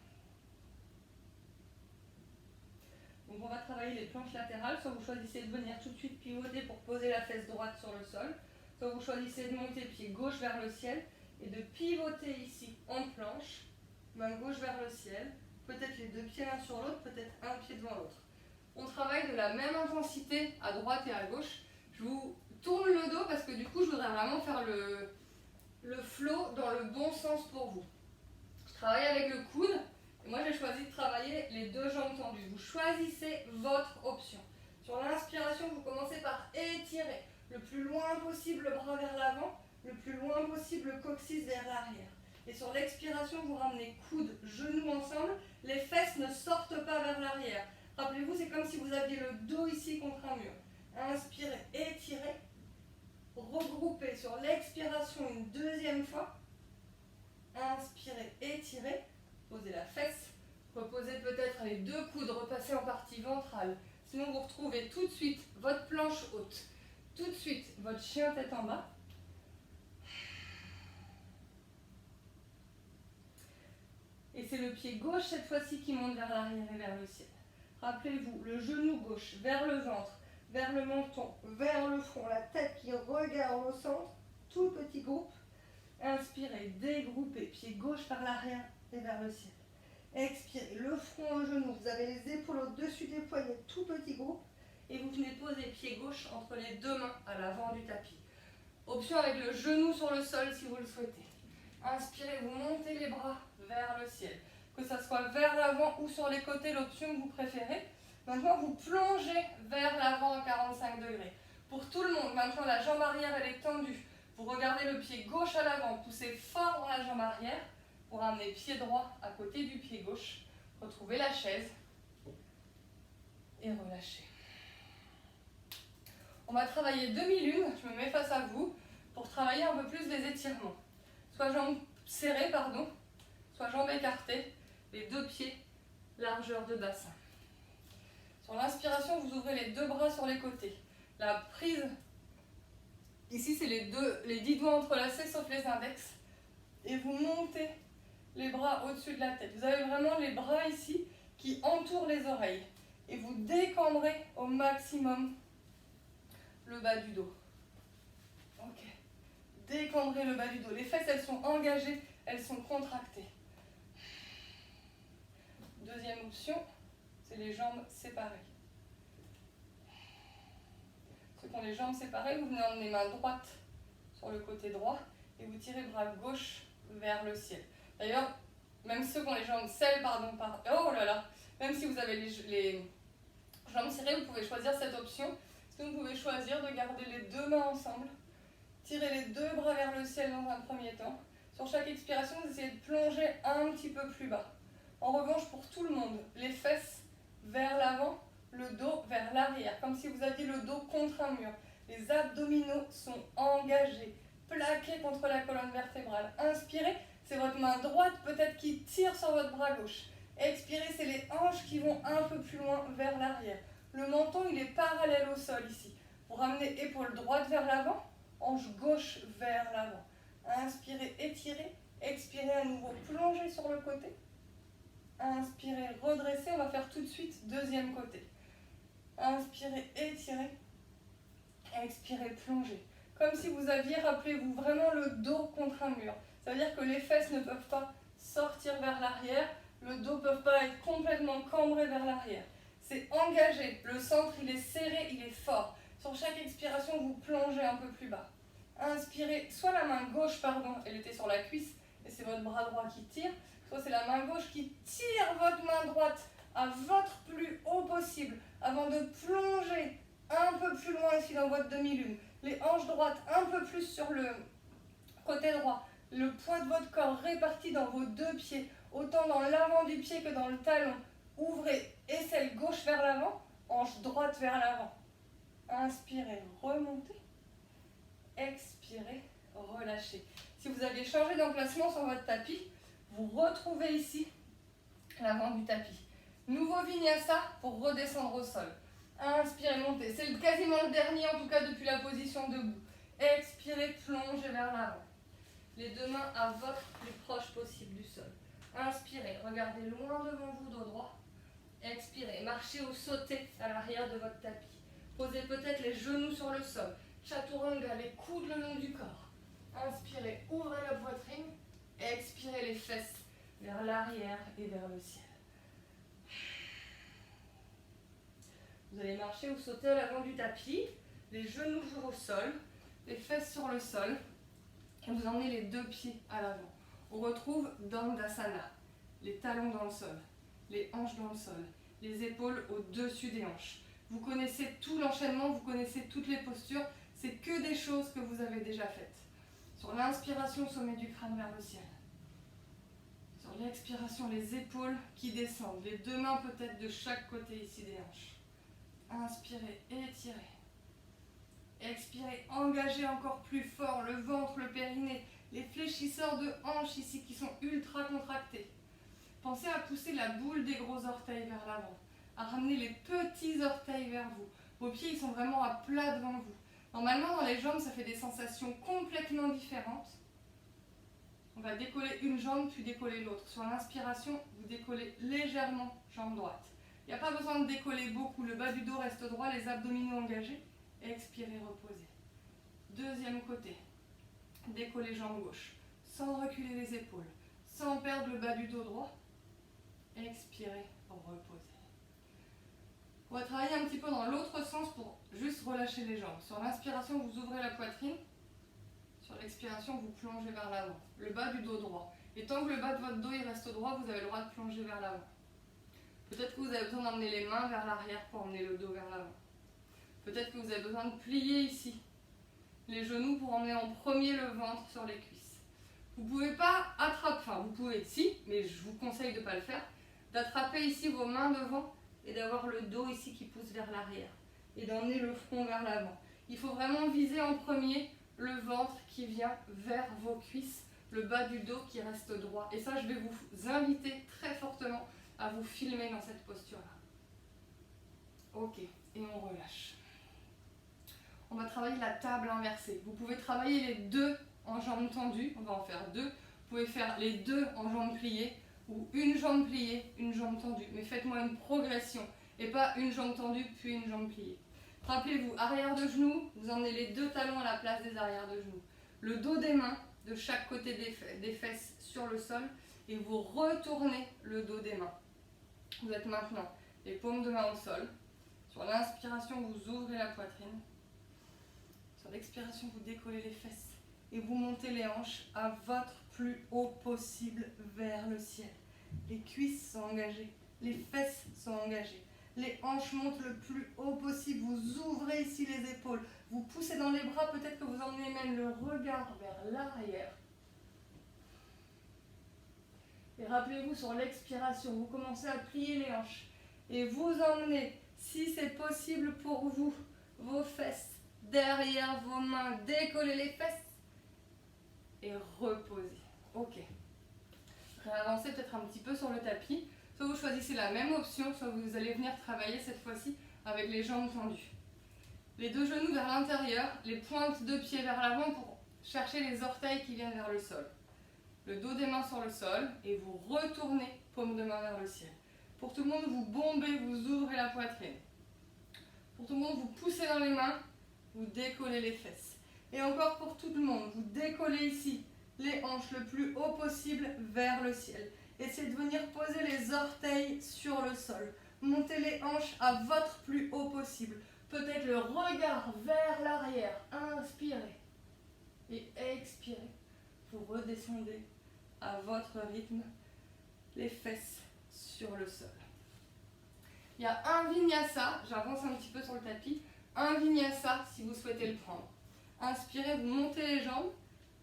Donc on va travailler les planches latérales. Soit vous choisissez de venir tout de suite pivoter pour poser la fesse droite sur le sol. Soit vous choisissez de monter pied gauche vers le ciel et de pivoter ici en planche, main gauche vers le ciel. Peut-être les deux pieds l'un sur l'autre, peut-être un pied devant l'autre. On travaille de la même intensité à droite et à gauche. Je vous tourne le dos parce que du coup je voudrais vraiment faire le flow dans le bon sens pour vous. Je travaille avec le coude et moi j'ai choisi de travailler les deux jambes tendues. Vous choisissez votre option. Sur l'inspiration, vous commencez par étirer. Le plus loin possible le bras vers l'avant, le plus loin possible le coccyx vers l'arrière. Et sur l'expiration, vous ramenez coudes, genoux ensemble, les fesses ne sortent pas vers l'arrière. Rappelez-vous, c'est comme si vous aviez le dos ici contre un mur. Inspirez, étirez, regroupez sur l'expiration une deuxième fois. Inspirez, étirez, posez la fesse, reposez peut-être les deux coudes, repassez en partie ventrale. Sinon, vous retrouvez tout de suite votre planche haute, tout de suite votre chien tête en bas. Et c'est le pied gauche cette fois-ci qui monte vers l'arrière et vers le ciel. Rappelez-vous, le genou gauche vers le ventre, vers le menton, vers le front, la tête qui regarde au centre, tout petit groupe. Inspirez, dégroupez, pied gauche vers l'arrière et vers le ciel. Expirez, le front au genou, vous avez les épaules au-dessus des poignets, tout petit groupe. Et vous venez poser pied gauche entre les deux mains à l'avant du tapis. Option avec le genou sur le sol si vous le souhaitez. Inspirez, vous montez les bras vers le ciel. Que ce soit vers l'avant ou sur les côtés, l'option que vous préférez. Maintenant, vous plongez vers l'avant à 45 degrés. Pour tout le monde, maintenant la jambe arrière elle est tendue. Vous regardez le pied gauche à l'avant, poussez fort dans la jambe arrière pour amener pied droit à côté du pied gauche. Retrouvez la chaise et relâchez. On va travailler demi-lune, je me mets face à vous pour travailler un peu plus les étirements. Soit jambes serrées, soit jambes écartées, les deux pieds, largeur de bassin. Sur l'inspiration, vous ouvrez les deux bras sur les côtés. La prise, ici c'est les 10 doigts entrelacés sauf les index. Et vous montez les bras au-dessus de la tête. Vous avez vraiment les bras ici qui entourent les oreilles. Et vous décambrez au maximum le bas du dos. Ok. Décambrez le bas du dos. Les fesses, elles sont engagées, elles sont contractées. Deuxième option, c'est les jambes séparées. Ceux qui ont les jambes séparées, vous venez emmener main droite sur le côté droit et vous tirez bras gauche vers le ciel. D'ailleurs, même ceux qui ont les jambes même si vous avez les jambes serrées, vous pouvez choisir cette option. Sinon, vous pouvez choisir de garder les deux mains ensemble. Tirez les deux bras vers le ciel dans un premier temps. Sur chaque expiration, vous essayez de plonger un petit peu plus bas. En revanche, pour tout le monde, les fesses vers l'avant, le dos vers l'arrière, comme si vous aviez le dos contre un mur. Les abdominaux sont engagés, plaqués contre la colonne vertébrale. Inspirez, c'est votre main droite peut-être qui tire sur votre bras gauche. Expirez, c'est les hanches qui vont un peu plus loin vers l'arrière. Le menton, il est parallèle au sol ici. Vous ramenez épaule droite vers l'avant, hanche gauche vers l'avant. Inspirez, étirez. Expirez à nouveau, plongez sur le côté. Inspirez, redressez. On va faire tout de suite deuxième côté. Inspirez, étirez. Expirez, plongez. Comme si vous aviez, rappelez-vous, vraiment le dos contre un mur. Ça veut dire que les fesses ne peuvent pas sortir vers l'arrière. Le dos ne peut pas être complètement cambré vers l'arrière. C'est engagé. Le centre, il est serré, il est fort. Sur chaque expiration, vous plongez un peu plus bas. Inspirez, soit la main gauche, elle était sur la cuisse, et c'est votre bras droit qui tire, soit c'est la main gauche qui tire votre main droite à votre plus haut possible, avant de plonger un peu plus loin ici dans votre demi-lune. Les hanches droites un peu plus sur le côté droit, le poids de votre corps réparti dans vos deux pieds, autant dans l'avant du pied que dans le talon. Ouvrez, aisselle gauche vers l'avant, hanche droite vers l'avant. Inspirez, remontez. Expirez, relâchez. Si vous aviez changé d'emplacement sur votre tapis, vous retrouvez ici l'avant du tapis. Nouveau vinyasa pour redescendre au sol. Inspirez, montez. C'est quasiment le dernier, en tout cas depuis la position debout. Expirez, plongez vers l'avant. Les deux mains à votre plus proche possible du sol. Inspirez, regardez loin devant vous, dos droit. Expirez, marchez ou sautez à l'arrière de votre tapis. Posez peut-être les genoux sur le sol. Chaturanga, les coudes le long du corps. Inspirez, ouvrez la poitrine. Expirez les fesses vers l'arrière et vers le ciel. Vous allez marcher ou sauter à l'avant du tapis. Les genoux au sol, les fesses sur le sol. Et vous emmenez les deux pieds à l'avant. On retrouve Dandasana, les talons dans le sol, les hanches dans le sol, les épaules au-dessus des hanches. Vous connaissez tout l'enchaînement, vous connaissez toutes les postures. C'est que des choses que vous avez déjà faites. Sur l'inspiration, sommet du crâne vers le ciel. Sur l'expiration, les épaules qui descendent. Les deux mains peut-être de chaque côté ici des hanches. Inspirez, étirez. Expirez, engagez encore plus fort le ventre, le périnée, les fléchisseurs de hanches ici qui sont ultra contractés. Pensez à pousser la boule des gros orteils vers l'avant, à ramener les petits orteils vers vous. Vos pieds ils sont vraiment à plat devant vous. Normalement dans les jambes ça fait des sensations complètement différentes. On va décoller une jambe puis décoller l'autre. Sur l'inspiration, vous décollez légèrement jambe droite. Il n'y a pas besoin de décoller beaucoup, le bas du dos reste droit, les abdominaux engagés. Expirez, reposez. Deuxième côté. Décollez jambe gauche, sans reculer les épaules, sans perdre le bas du dos droit. Expirez, reposez. On va travailler un petit peu dans l'autre sens pour juste relâcher les jambes. Sur l'inspiration, vous ouvrez la poitrine. Sur l'expiration, vous plongez vers l'avant. Le bas du dos droit. Et tant que le bas de votre dos il reste droit, vous avez le droit de plonger vers l'avant. Peut-être que vous avez besoin d'emmener les mains vers l'arrière pour emmener le dos vers l'avant. Peut-être que vous avez besoin de plier ici les genoux pour emmener en premier le ventre sur les cuisses. Vous ne pouvez pas attraper, enfin vous pouvez si, mais je vous conseille de ne pas le faire, d'attraper ici vos mains devant et d'avoir le dos ici qui pousse vers l'arrière et d'emmener le front vers l'avant. Il faut vraiment viser en premier le ventre qui vient vers vos cuisses, le bas du dos qui reste droit. Et ça, je vais vous inviter très fortement à vous filmer dans cette posture-là. Ok, et on relâche. On va travailler la table inversée. Vous pouvez travailler les deux en jambes tendues, on va en faire deux. Vous pouvez faire les deux en jambes pliées ou une jambe pliée, une jambe tendue. Mais faites-moi une progression et pas une jambe tendue puis une jambe pliée. Rappelez-vous, arrière de genou, vous emmenez les deux talons à la place des arrières de genoux. Le dos des mains de chaque côté des fesses sur le sol et vous retournez le dos des mains. Vous êtes maintenant les paumes de main au sol. Sur l'inspiration, vous ouvrez la poitrine. Sur l'expiration, vous décollez les fesses et vous montez les hanches à votre plus haut possible vers le ciel. Les cuisses sont engagées, les fesses sont engagées. Les hanches montent le plus haut possible. Vous ouvrez ici les épaules. Vous poussez dans les bras. Peut-être que vous emmenez même le regard vers l'arrière. Et rappelez-vous, sur l'expiration, vous commencez à plier les hanches. Et vous emmenez, si c'est possible pour vous, vos fesses derrière vos mains. Décollez les fesses. Et reposez. Ok. Réavancez peut-être un petit peu sur le tapis. Soit vous choisissez la même option, soit vous allez venir travailler cette fois-ci avec les jambes tendues. Les deux genoux vers l'intérieur, les pointes de pied vers l'avant pour chercher les orteils qui viennent vers le sol. Le dos des mains sur le sol et vous retournez paume de main vers le ciel. Pour tout le monde, vous bombez, vous ouvrez la poitrine. Pour tout le monde, vous poussez dans les mains, vous décollez les fesses. Et encore pour tout le monde, vous décollez ici les hanches le plus haut possible vers le ciel. Essayez de venir poser les orteils sur le sol. Montez les hanches à votre plus haut possible. Peut-être le regard vers l'arrière. Inspirez. Et expirez. Vous redescendez à votre rythme. Les fesses sur le sol. Il y a un vinyasa. J'avance un petit peu sur le tapis. Un vinyasa si vous souhaitez le prendre. Inspirez, vous montez les jambes.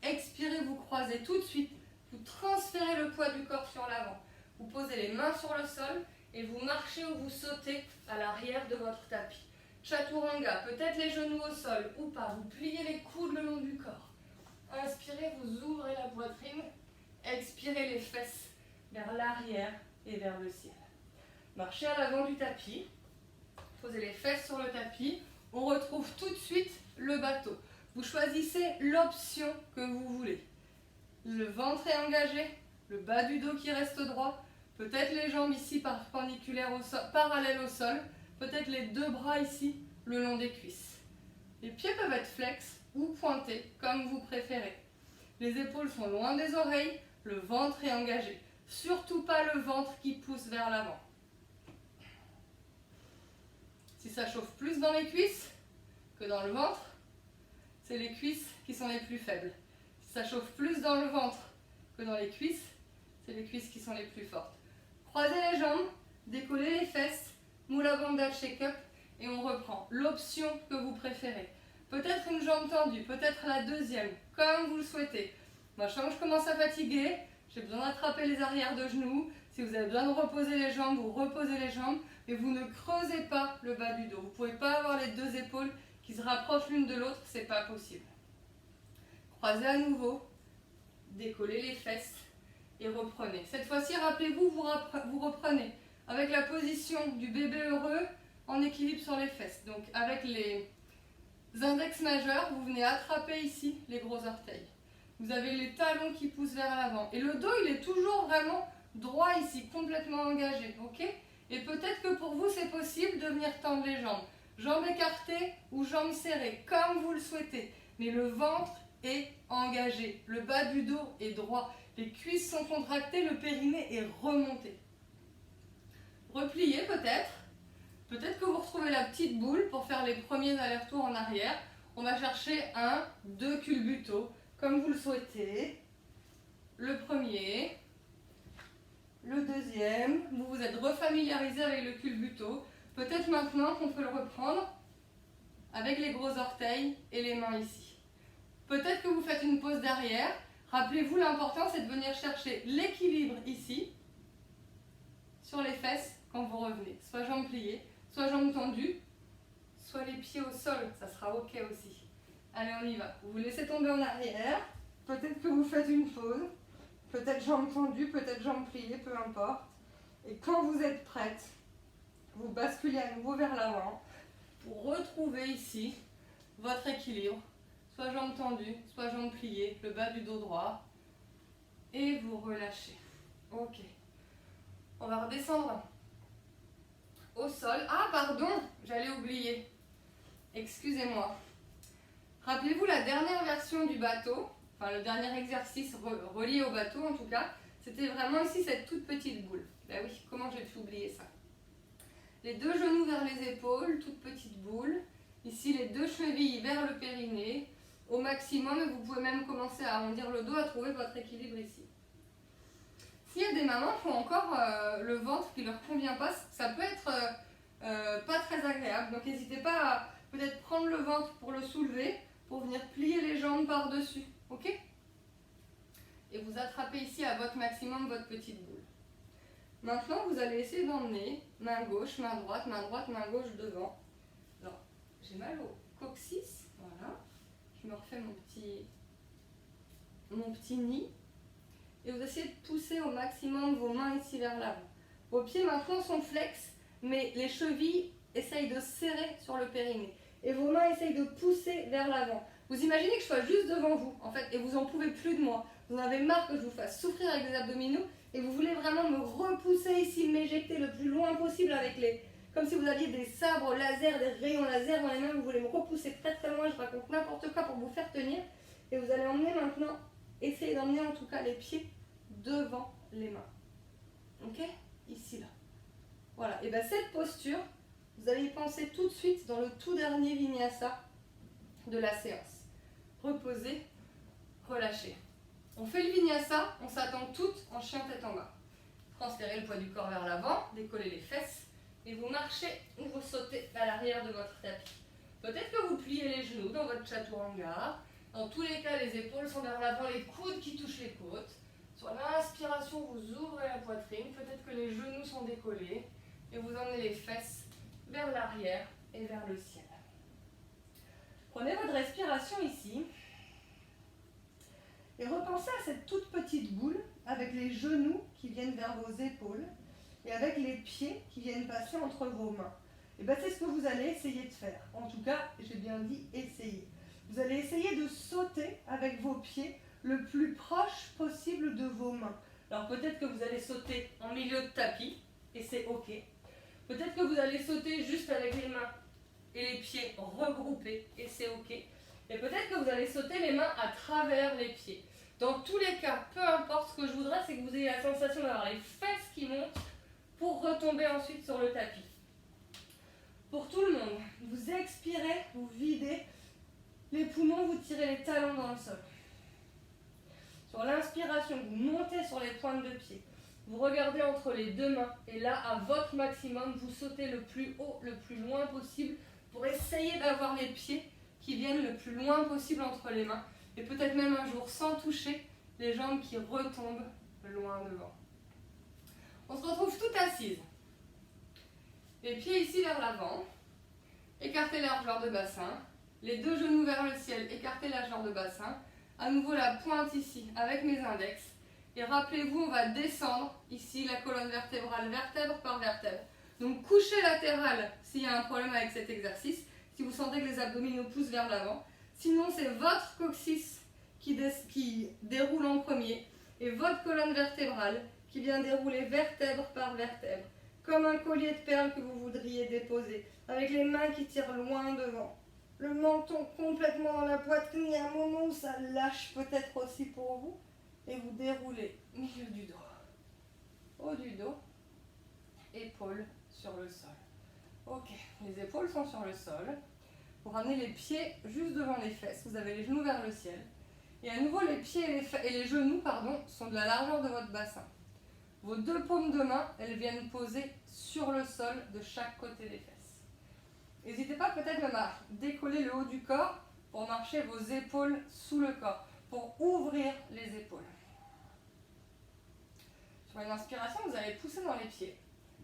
Expirez, vous croisez tout de suite. Vous transférez le poids du corps sur l'avant. Vous posez les mains sur le sol et vous marchez ou vous sautez à l'arrière de votre tapis. Chaturanga, peut-être les genoux au sol ou pas. Vous pliez les coudes le long du corps. Inspirez, vous ouvrez la poitrine. Expirez les fesses vers l'arrière et vers le ciel. Marchez à l'avant du tapis. Posez les fesses sur le tapis. On retrouve tout de suite le bateau. Vous choisissez l'option que vous voulez. Le ventre est engagé, le bas du dos qui reste droit, peut-être les jambes ici perpendiculaires au sol, parallèles au sol, peut-être les deux bras ici le long des cuisses. Les pieds peuvent être flex ou pointés comme vous préférez. Les épaules sont loin des oreilles, le ventre est engagé. Surtout pas le ventre qui pousse vers l'avant. Si ça chauffe plus dans les cuisses que dans le ventre, c'est les cuisses qui sont les plus faibles. Ça chauffe plus dans le ventre que dans les cuisses, c'est les cuisses qui sont les plus fortes. Croisez les jambes, décollez les fesses, Mula Bandha Shake Up et on reprend l'option que vous préférez. peut-être une jambe tendue, peut-être la deuxième, comme vous le souhaitez. Moi, je sens que je commence à fatiguer, j'ai besoin d'attraper les arrières de genoux. Si vous avez besoin de reposer les jambes, vous reposez les jambes, mais vous ne creusez pas le bas du dos. Vous ne pouvez pas avoir les deux épaules qui se rapprochent l'une de l'autre, c'est pas possible. Croisez à nouveau, décollez les fesses et reprenez. Cette fois-ci, rappelez-vous, vous reprenez avec la position du bébé heureux en équilibre sur les fesses. Donc avec les index majeurs, vous venez attraper ici les gros orteils. Vous avez les talons qui poussent vers l'avant. Et le dos, il est toujours vraiment droit ici, complètement engagé. Ok ? Et peut-être que pour vous, c'est possible de venir tendre les jambes. Jambes écartées ou jambes serrées, comme vous le souhaitez. Mais le ventre est engagé. Le bas du dos est droit. Les cuisses sont contractées, le périnée est remonté. Repliez peut-être. Peut-être que vous retrouvez la petite boule pour faire les premiers allers-retours en arrière. On va chercher 1, 2 culbutos, comme vous le souhaitez. Le premier, le deuxième. Vous vous êtes refamiliarisé avec le culbuto. Peut-être maintenant qu'on peut le reprendre avec les gros orteils et les mains ici. Peut-être que vous faites une pause derrière. Rappelez-vous, l'important c'est de venir chercher l'équilibre ici, sur les fesses quand vous revenez. Soit jambes pliées, soit jambes tendues, soit les pieds au sol, ça sera ok aussi. Allez, on y va. Vous vous laissez tomber en arrière. Peut-être que vous faites une pause. Peut-être jambes tendues, peut-être jambes pliées, peu importe. Et quand vous êtes prête, vous basculez à nouveau vers l'avant pour retrouver ici votre équilibre. Soit jambes tendues, soit jambes pliées, le bas du dos droit. Et vous relâchez. Ok. On va redescendre au sol. Ah, pardon, j'allais oublier. Excusez-moi. Rappelez-vous la dernière version du bateau, enfin le dernier exercice relié au bateau en tout cas, c'était vraiment ici cette toute petite boule. Ben oui, comment j'ai pu oublier ça? Les deux genoux vers les épaules, toute petite boule. Ici les deux chevilles vers le périnée au maximum et vous pouvez même commencer à arrondir le dos, à trouver votre équilibre ici. S'il y a des mamans qui ont encore le ventre qui ne leur convient pas, ça peut être pas très agréable. Donc n'hésitez pas à peut-être prendre le ventre pour le soulever, pour venir plier les jambes par-dessus. Ok? Et vous attrapez ici à votre maximum votre petite boule. Maintenant, vous allez essayer d'emmener main gauche, main droite, main gauche devant. Alors, j'ai mal au coccyx. Voilà. Je me refais mon petit nid. Et vous essayez de pousser au maximum vos mains ici vers l'avant. Vos pieds maintenant sont flex, mais les chevilles essayent de serrer sur le périnée. Et vos mains essayent de pousser vers l'avant. Vous imaginez que je sois juste devant vous, en fait, et vous n'en pouvez plus de moi. Vous en avez marre que je vous fasse souffrir avec des abdominaux, et vous voulez vraiment me repousser ici, m'éjecter le plus loin possible avec comme si vous aviez des sabres laser, des rayons laser dans les mains, vous voulez me repousser très très loin, je raconte n'importe quoi pour vous faire tenir. Et vous allez emmener maintenant, essayez d'emmener en tout cas les pieds devant les mains. Ok? Ici, là. Voilà, et bien cette posture, vous allez y penser tout de suite dans le tout dernier vinyasa de la séance. Reposez, relâchez. On fait le vinyasa, on s'attend toutes en chien tête en bas. Transférez le poids du corps vers l'avant, décollez les fesses et vous marchez ou vous sautez à l'arrière de votre tapis. Peut-être que vous pliez les genoux dans votre chaturanga. Dans tous les cas, les épaules sont vers l'avant, les coudes qui touchent les côtes. Sur l'inspiration, vous ouvrez la poitrine. Peut-être que les genoux sont décollés et vous emmenez les fesses vers l'arrière et vers le ciel. Prenez votre respiration ici. Et repensez à cette toute petite boule avec les genoux qui viennent vers vos épaules et avec les pieds qui viennent passer entre vos mains. Et bien c'est ce que vous allez essayer de faire. En tout cas, j'ai bien dit essayer. Vous allez essayer de sauter avec vos pieds le plus proche possible de vos mains. Alors peut-être que vous allez sauter en milieu de tapis et c'est ok. Peut-être que vous allez sauter juste avec les mains et les pieds regroupés et c'est ok. Et peut-être que vous allez sauter les mains à travers les pieds. Dans tous les cas, peu importe, ce que je voudrais, c'est que vous ayez la sensation d'avoir les fesses qui montent pour retomber ensuite sur le tapis. Pour tout le monde, vous expirez, vous videz les poumons, vous tirez les talons dans le sol. Sur l'inspiration, vous montez sur les pointes de pied. Vous regardez entre les deux mains et là, à votre maximum, vous sautez le plus haut, le plus loin possible pour essayer d'avoir les pieds qui viennent le plus loin possible entre les mains. Et peut-être même un jour, sans toucher, les jambes qui retombent loin devant. On se retrouve toutes assises. Les pieds ici vers l'avant. Écartez la largeur de bassin. Les deux genoux vers le ciel. Écartez la largeur de bassin. À nouveau la pointe ici avec mes index. Et rappelez-vous, on va descendre ici la colonne vertébrale, vertèbre par vertèbre. Donc coucher latéral s'il y a un problème avec cet exercice, si vous sentez que les abdominaux poussent vers l'avant. Sinon, c'est votre coccyx qui déroule en premier et votre colonne vertébrale qui vient dérouler vertèbre par vertèbre, comme un collier de perles que vous voudriez déposer, avec les mains qui tirent loin devant. Le menton complètement dans la poitrine, il y a un moment où ça lâche peut-être aussi pour vous. Et vous déroulez milieu du dos, haut du dos, épaules sur le sol. Ok, les épaules sont sur le sol. Vous ramenez les pieds juste devant les fesses, vous avez les genoux vers le ciel. Et à nouveau, les pieds et les genoux sont de la largeur de votre bassin. Vos deux paumes de main, elles viennent poser sur le sol de chaque côté des fesses. N'hésitez pas peut-être même à décoller le haut du corps pour marcher vos épaules sous le corps, pour ouvrir les épaules. Sur une inspiration, vous allez pousser dans les pieds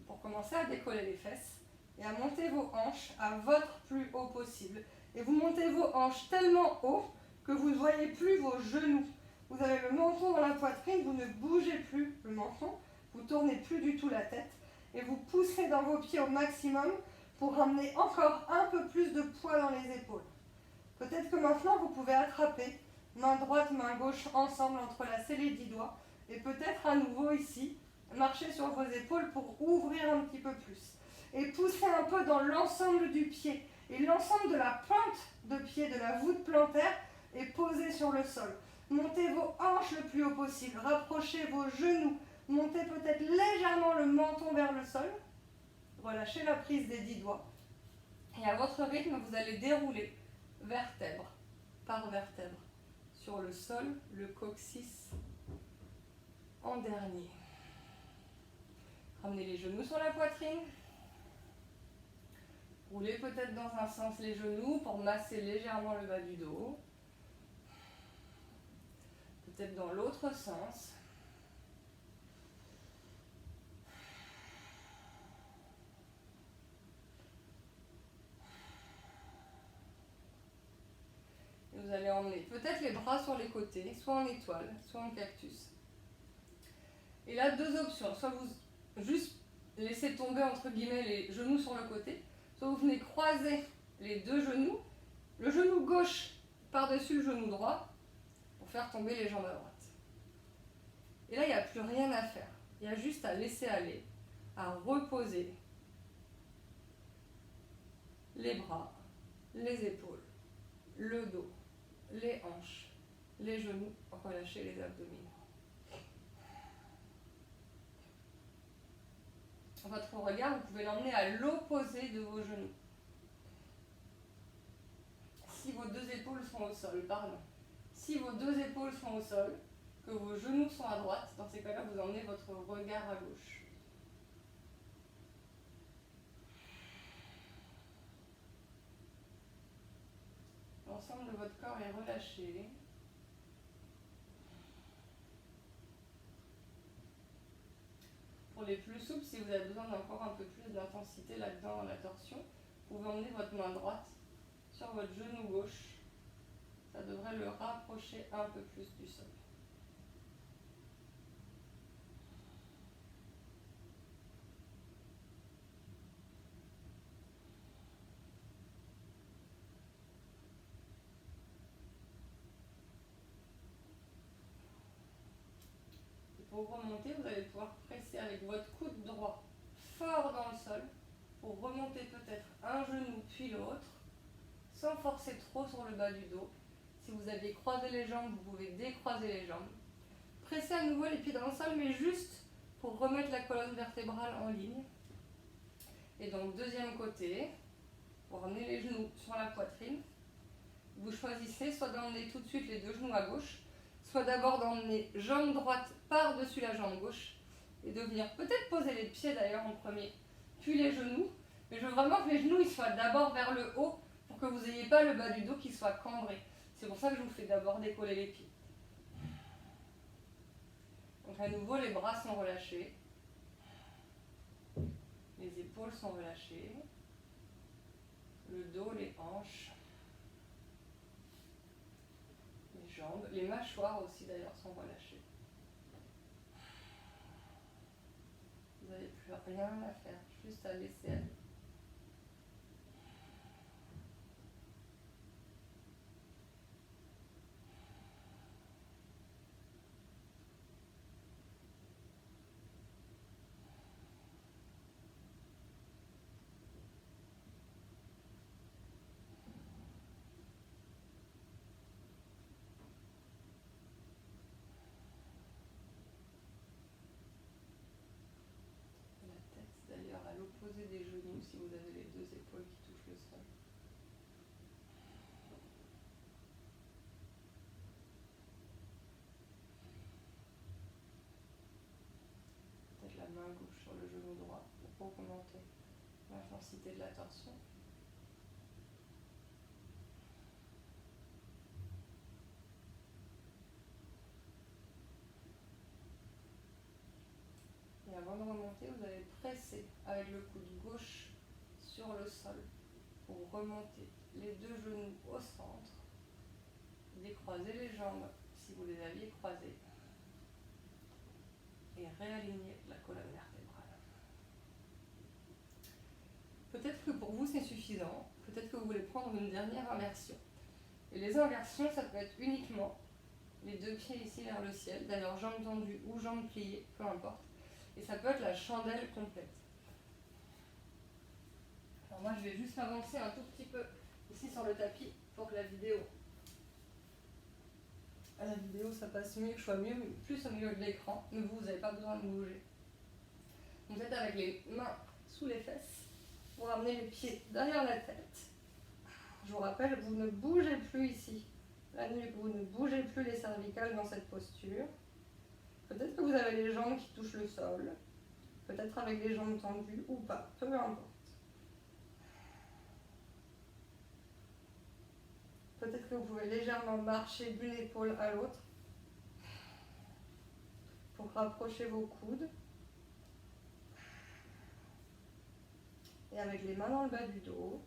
pour commencer à décoller les fesses et à monter vos hanches à votre plus haut possible. Et vous montez vos hanches tellement haut que vous ne voyez plus vos genoux. Vous avez le menton dans la poitrine, vous ne bougez plus le menton, vous ne tournez plus du tout la tête et vous poussez dans vos pieds au maximum pour ramener encore un peu plus de poids dans les épaules. Peut-être que maintenant vous pouvez attraper main droite, main gauche ensemble, entrelacer les 10 doigts. Et peut-être à nouveau ici, marcher sur vos épaules pour ouvrir un petit peu plus. Et pousser un peu dans l'ensemble du pied. Et l'ensemble de la pointe de pied, de la voûte plantaire, est posée sur le sol. Montez vos hanches le plus haut possible. Rapprochez vos genoux. Montez peut-être légèrement le menton vers le sol. Relâchez la prise des 10 doigts. Et à votre rythme, vous allez dérouler vertèbre par vertèbre sur le sol, le coccyx en dernier. Ramenez les genoux sur la poitrine. Roulez peut-être dans un sens les genoux pour masser légèrement le bas du dos. Peut-être dans l'autre sens. Et vous allez emmener peut-être les bras sur les côtés, soit en étoile, soit en cactus. Et là, deux options. Soit vous juste laissez tomber entre guillemets les genoux sur le côté, soit vous venez croiser les deux genoux, le genou gauche par-dessus le genou droit, pour faire tomber les jambes à droite. Et là, il n'y a plus rien à faire. Il y a juste à laisser aller, à reposer les bras, les épaules, le dos, les hanches, les genoux, relâcher les abdominaux. Votre regard, vous pouvez l'emmener à l'opposé de vos genoux. Si vos deux épaules sont au sol, Si vos deux épaules sont au sol, que vos genoux sont à droite, dans ces cas-là, vous emmenez votre regard à gauche. L'ensemble de votre corps est relâché. Pour les plus souples, si vous avez besoin d'encore un peu plus d'intensité là-dedans dans la torsion, vous pouvez emmener votre main droite sur votre genou gauche. Ça devrait le rapprocher un peu plus du sol. Pour remonter, vous allez pouvoir presser avec votre coude droit fort dans le sol pour remonter peut-être un genou puis l'autre sans forcer trop sur le bas du dos. Si vous aviez croisé les jambes, vous pouvez décroiser les jambes. Pressez à nouveau les pieds dans le sol, mais juste pour remettre la colonne vertébrale en ligne. Et donc deuxième côté, vous ramenez les genoux sur la poitrine. Vous choisissez soit d'emmener tout de suite les deux genoux à gauche, soit d'abord d'emmener jambe droite par-dessus la jambe gauche et de venir peut-être poser les pieds d'ailleurs en premier, puis les genoux. Mais je veux vraiment que les genoux ils soient d'abord vers le haut pour pour que vous n'ayez pas le bas du dos qui soit cambré. C'est pour ça que je vous fais d'abord décoller les pieds. Donc à nouveau, les bras sont relâchés. Les épaules sont relâchées. Le dos, les hanches. Les jambes. Les mâchoires aussi d'ailleurs sont relâchées. Vous n'avez plus rien à faire, juste à laisser aller. D'ailleurs à l'opposé des genoux si vous avez les deux épaules qui touchent le sol. Peut-être la main gauche sur le genou droit pour augmenter l'intensité de la torsion. Et avant de remonter, vous allez presser avec le coude gauche sur le sol pour remonter les deux genoux au centre, décroiser les jambes si vous les aviez croisées et réaligner la colonne vertébrale. Peut-être que pour vous c'est suffisant, peut-être que vous voulez prendre une dernière inversion. Et les inversions, ça peut être uniquement les deux pieds ici vers le ciel, d'ailleurs jambes tendues ou jambes pliées, peu importe. Et ça peut être la chandelle complète. Alors moi je vais juste avancer un tout petit peu ici sur le tapis pour que la vidéo ça passe mieux, que je sois plus au milieu de l'écran, mais vous n'avez pas besoin de bouger. Vous faites avec les mains sous les fesses, vous ramenez les pieds derrière la tête. Je vous rappelle, vous ne bougez plus ici la nuque, vous ne bougez plus les cervicales dans cette posture. Peut-être que vous avez les jambes qui touchent le sol, peut-être avec les jambes tendues ou pas, peu importe. Peut-être que vous pouvez légèrement marcher d'une épaule à l'autre pour rapprocher vos coudes. Et avec les mains dans le bas du dos,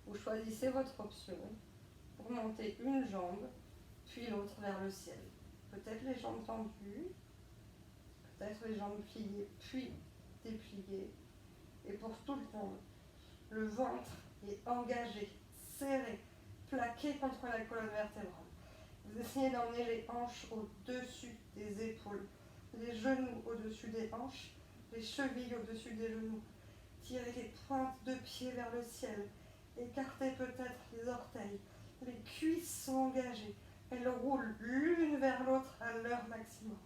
vous choisissez votre option pour monter une jambe, puis l'autre vers le ciel. Peut-être les jambes tendues, peut-être les jambes pliées, puis dépliées. Et pour tout le monde, le ventre est engagé, serré, plaqué contre la colonne vertébrale. Vous essayez d'emmener les hanches au-dessus des épaules, les genoux au-dessus des hanches, les chevilles au-dessus des genoux. Tirez les pointes de pied vers le ciel. Écartez peut-être les orteils. Les cuisses sont engagées. Elles roulent l'une vers l'autre à leur maximum.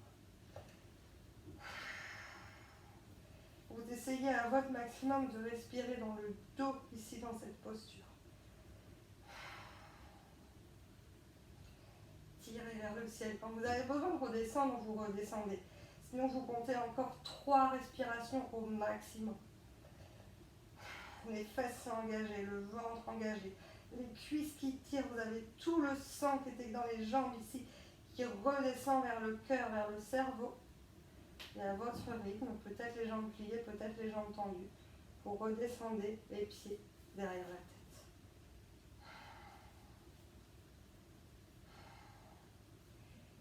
Vous essayez à votre maximum de respirer dans le dos, ici dans cette posture. Tirez vers le ciel. Quand vous avez besoin de redescendre, vous redescendez. Sinon, vous comptez encore 3 respirations au maximum. Les fesses sont engagées, le ventre engagé, les cuisses qui tirent, vous avez tout le sang qui était dans les jambes ici, qui redescend vers le cœur, vers le cerveau. Et à votre rythme, peut-être les jambes pliées, peut-être les jambes tendues. Vous redescendez les pieds derrière la tête.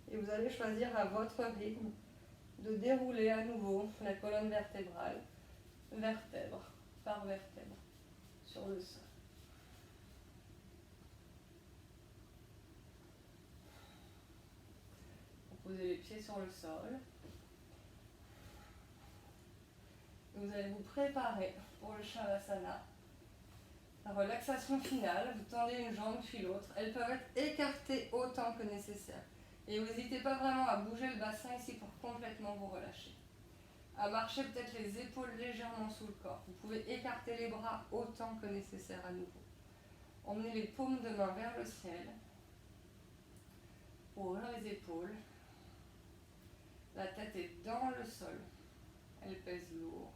Et vous allez choisir à votre rythme de dérouler à nouveau la colonne vertébrale, vertèbre par vertèbre, sur le sol. Vous posez les pieds sur le sol. Vous allez vous préparer pour le Shavasana. La relaxation finale, vous tendez une jambe puis l'autre. Elles peuvent être écartées autant que nécessaire. Et vous n'hésitez pas vraiment à bouger le bassin ici pour complètement vous relâcher. À marcher peut-être les épaules légèrement sous le corps. Vous pouvez écarter les bras autant que nécessaire à nouveau. Emmenez les paumes de main vers le ciel. Ouvrir les épaules. La tête est dans le sol. Elle pèse lourd.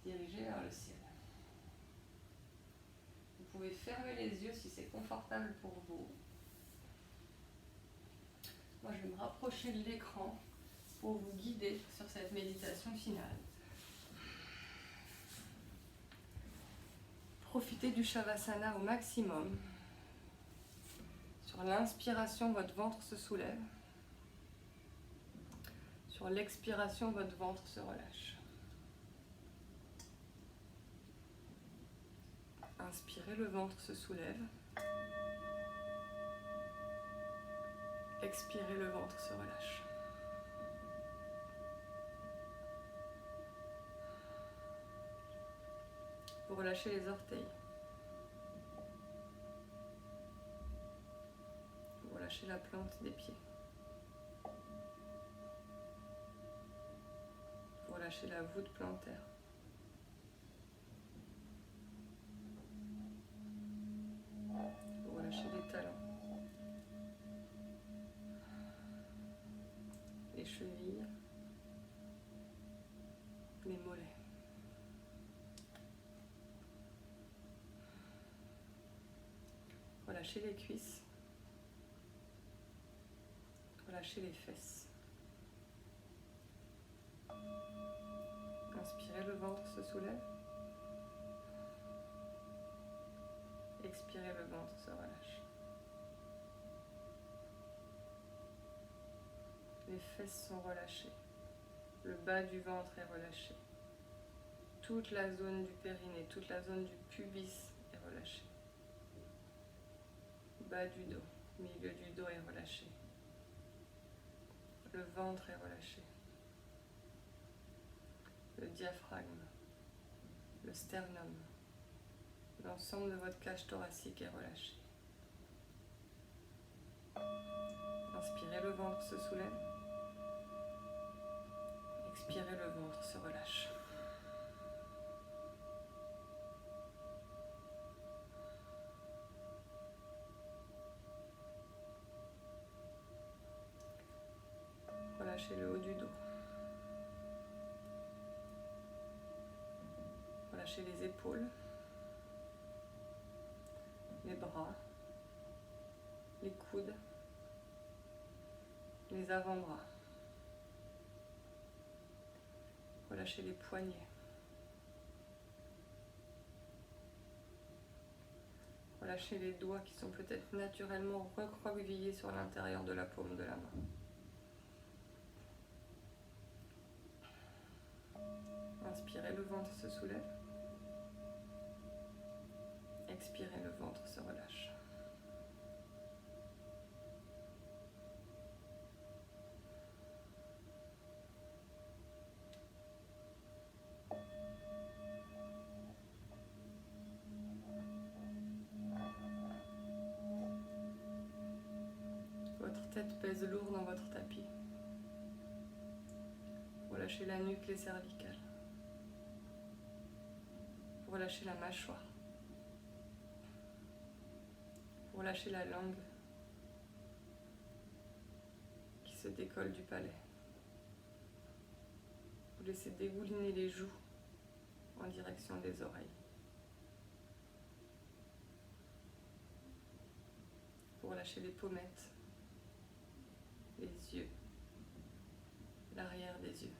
Dirigez vers le ciel. Vous pouvez fermer les yeux si c'est confortable pour vous. Moi, je vais me rapprocher de l'écran pour vous guider sur cette méditation finale. Profitez du Shavasana au maximum. Sur l'inspiration, votre ventre se soulève. Sur l'expiration, votre ventre se relâche. Inspirez, le ventre se soulève. Expirez, le ventre se relâche. Vous relâchez les orteils. Vous relâchez la plante des pieds. Vous relâchez la voûte plantaire. Vous relâchez les talons. Les chevilles. Les mollets. Relâchez les cuisses. Relâchez les fesses. Inspirez, le ventre se soulève. Expirez, le ventre se relâche. Les fesses sont relâchées. Le bas du ventre est relâché. Toute la zone du périnée, toute la zone du pubis est relâchée. Bas du dos, milieu du dos est relâché. Le ventre est relâché. Le diaphragme, le sternum, l'ensemble de votre cage thoracique est relâché. Inspirez, le ventre se soulève. Expirez, le ventre se relâche. Relâchez le haut du dos. Relâchez les épaules, les bras, les coudes, les avant-bras. Relâchez les poignets. Relâchez les doigts qui sont peut-être naturellement recroquevillés sur l'intérieur de la paume de la main. Inspirez, le ventre se soulève. Expirez, le ventre se relâche. Votre tête pèse lourd dans votre tapis. Relâchez la nuque, les cervicales. Relâchez la mâchoire. Relâchez la langue qui se décolle du palais. Vous laissez dégouliner les joues en direction des oreilles. Vous relâchez les pommettes, les yeux, l'arrière des yeux.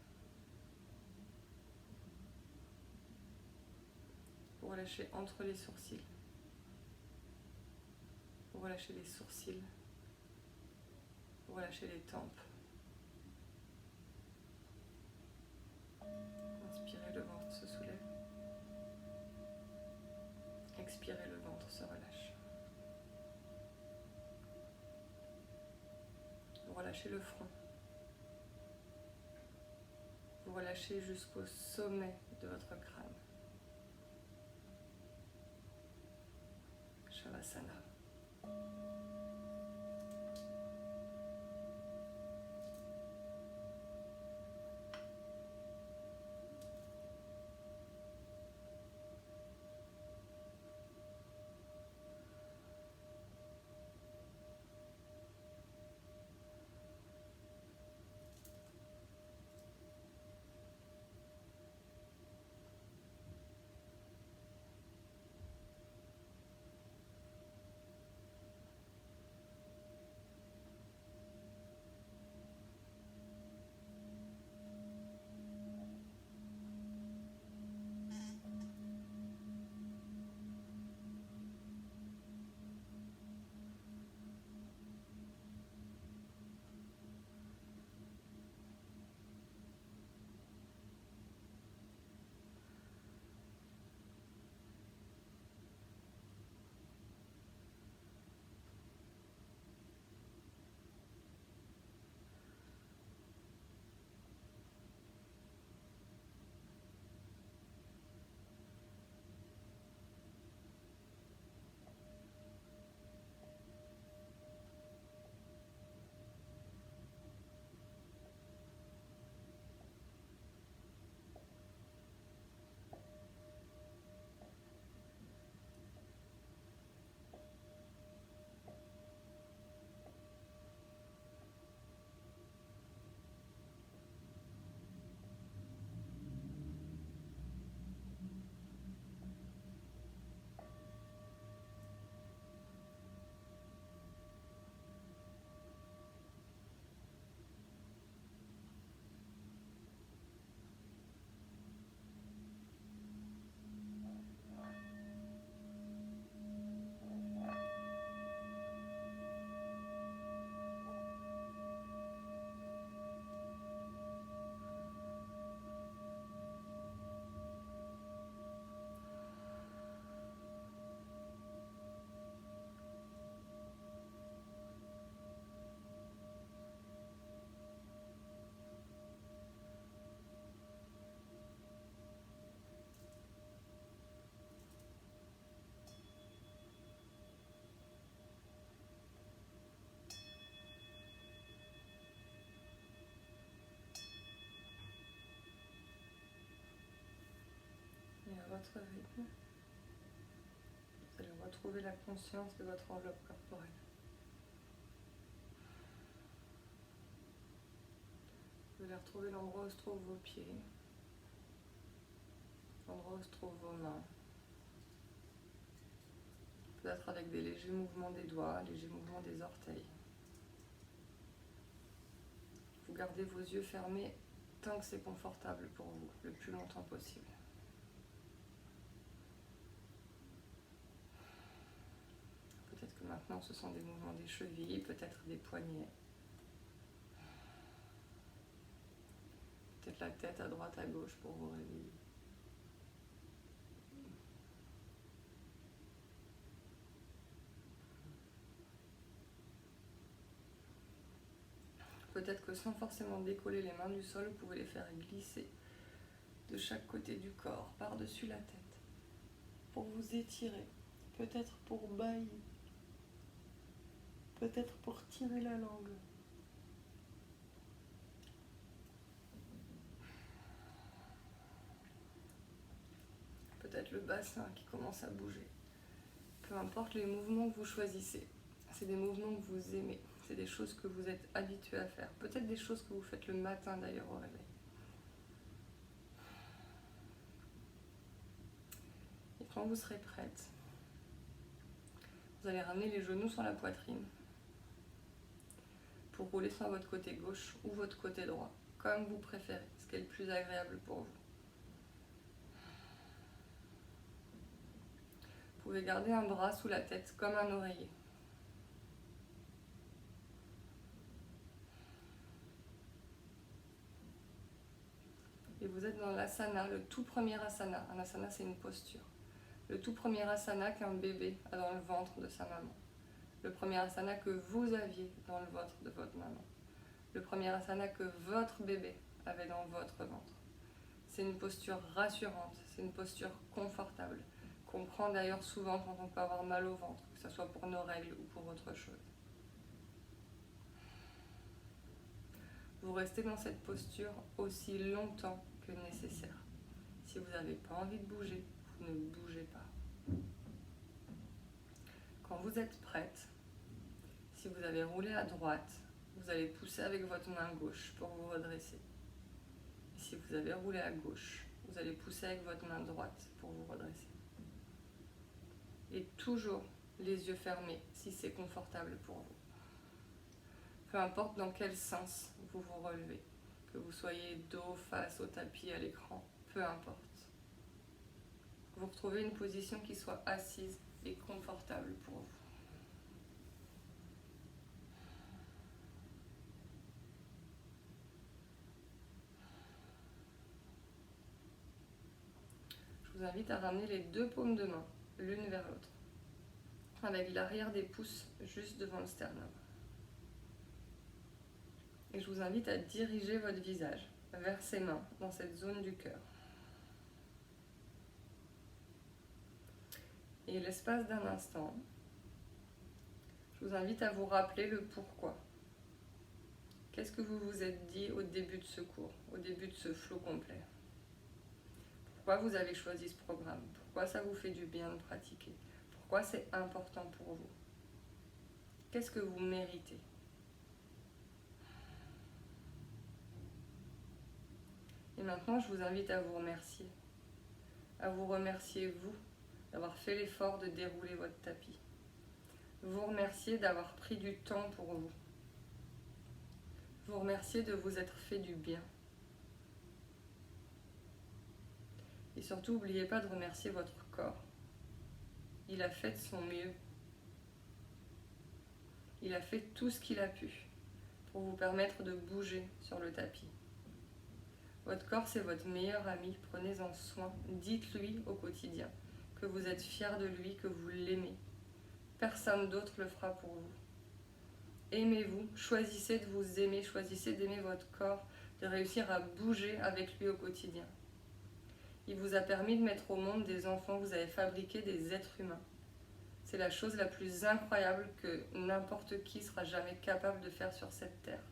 Vous relâchez entre les sourcils. Vous relâchez les sourcils. Vous relâchez les tempes. Inspirez, le ventre se soulève. Expirez, le ventre se relâche. Vous relâchez le front. Vous relâchez jusqu'au sommet de votre crâne. Shavasana. votre rythme. Vous allez retrouver la conscience de votre enveloppe corporelle. Vous allez retrouver l'endroit où se trouvent vos pieds, l'endroit où se trouvent vos mains. Peut-être avec des légers mouvements des doigts, légers mouvements des orteils. Vous gardez vos yeux fermés tant que c'est confortable pour vous, le plus longtemps possible. Peut-être que maintenant ce sont des mouvements des chevilles, peut-être des poignets. Peut-être la tête à droite, à gauche pour vous réveiller. Peut-être que sans forcément décoller les mains du sol, vous pouvez les faire glisser de chaque côté du corps, par-dessus la tête, pour vous étirer, peut-être pour bâillir, peut-être pour tirer la langue. Peut-être le bassin qui commence à bouger. Peu importe les mouvements que vous choisissez, c'est des mouvements que vous aimez, c'est des choses que vous êtes habitué à faire, peut-être des choses que vous faites le matin d'ailleurs au réveil. Et quand vous serez prête, vous allez ramener les genoux sur la poitrine pour rouler sur votre côté gauche ou votre côté droit, comme vous préférez, ce qui est le plus agréable pour vous. Vous pouvez garder un bras sous la tête comme un oreiller. Et vous êtes dans l'asana, le tout premier asana. Un asana, c'est une posture. Le tout premier asana qu'un bébé a dans le ventre de sa maman. Le premier asana que vous aviez dans le ventre de votre maman. Le premier asana que votre bébé avait dans votre ventre. C'est une posture rassurante, c'est une posture confortable, qu'on prend d'ailleurs souvent quand on peut avoir mal au ventre, que ce soit pour nos règles ou pour autre chose. Vous restez dans cette posture aussi longtemps que nécessaire. Si vous n'avez pas envie de bouger, vous ne bougez pas. Quand vous êtes prête, si vous avez roulé à droite, vous allez pousser avec votre main gauche pour vous redresser. Et si vous avez roulé à gauche, vous allez pousser avec votre main droite pour vous redresser. Et toujours les yeux fermés si c'est confortable pour vous. Peu importe dans quel sens vous vous relevez, que vous soyez dos, face au tapis, à l'écran, peu importe. Vous retrouvez une position qui soit assise et confortable pour vous. Je vous invite à ramener les deux paumes de main, l'une vers l'autre, avec l'arrière des pouces juste devant le sternum. Et je vous invite à diriger votre visage vers ces mains, dans cette zone du cœur. Et l'espace d'un instant, je vous invite à vous rappeler le pourquoi. Qu'est-ce que vous vous êtes dit au début de ce cours, au début de ce flow complet? Pourquoi vous avez choisi ce programme? Pourquoi ça vous fait du bien de pratiquer? Pourquoi c'est important pour vous? Qu'est-ce que vous méritez? Et maintenant, je vous invite à vous remercier. À vous remercier, vous, d'avoir fait l'effort de dérouler votre tapis. Vous remercier d'avoir pris du temps pour vous. Vous remercier de vous être fait du bien. Et surtout, n'oubliez pas de remercier votre corps. Il a fait de son mieux. Il a fait tout ce qu'il a pu pour vous permettre de bouger sur le tapis. Votre corps, c'est votre meilleur ami. Prenez-en soin. Dites-lui au quotidien que vous êtes fier de lui, que vous l'aimez. Personne d'autre le fera pour vous. Aimez-vous. Choisissez de vous aimer. Choisissez d'aimer votre corps, de réussir à bouger avec lui au quotidien. Il vous a permis de mettre au monde des enfants. Vous avez fabriqué des êtres humains. C'est la chose la plus incroyable que n'importe qui sera jamais capable de faire sur cette terre.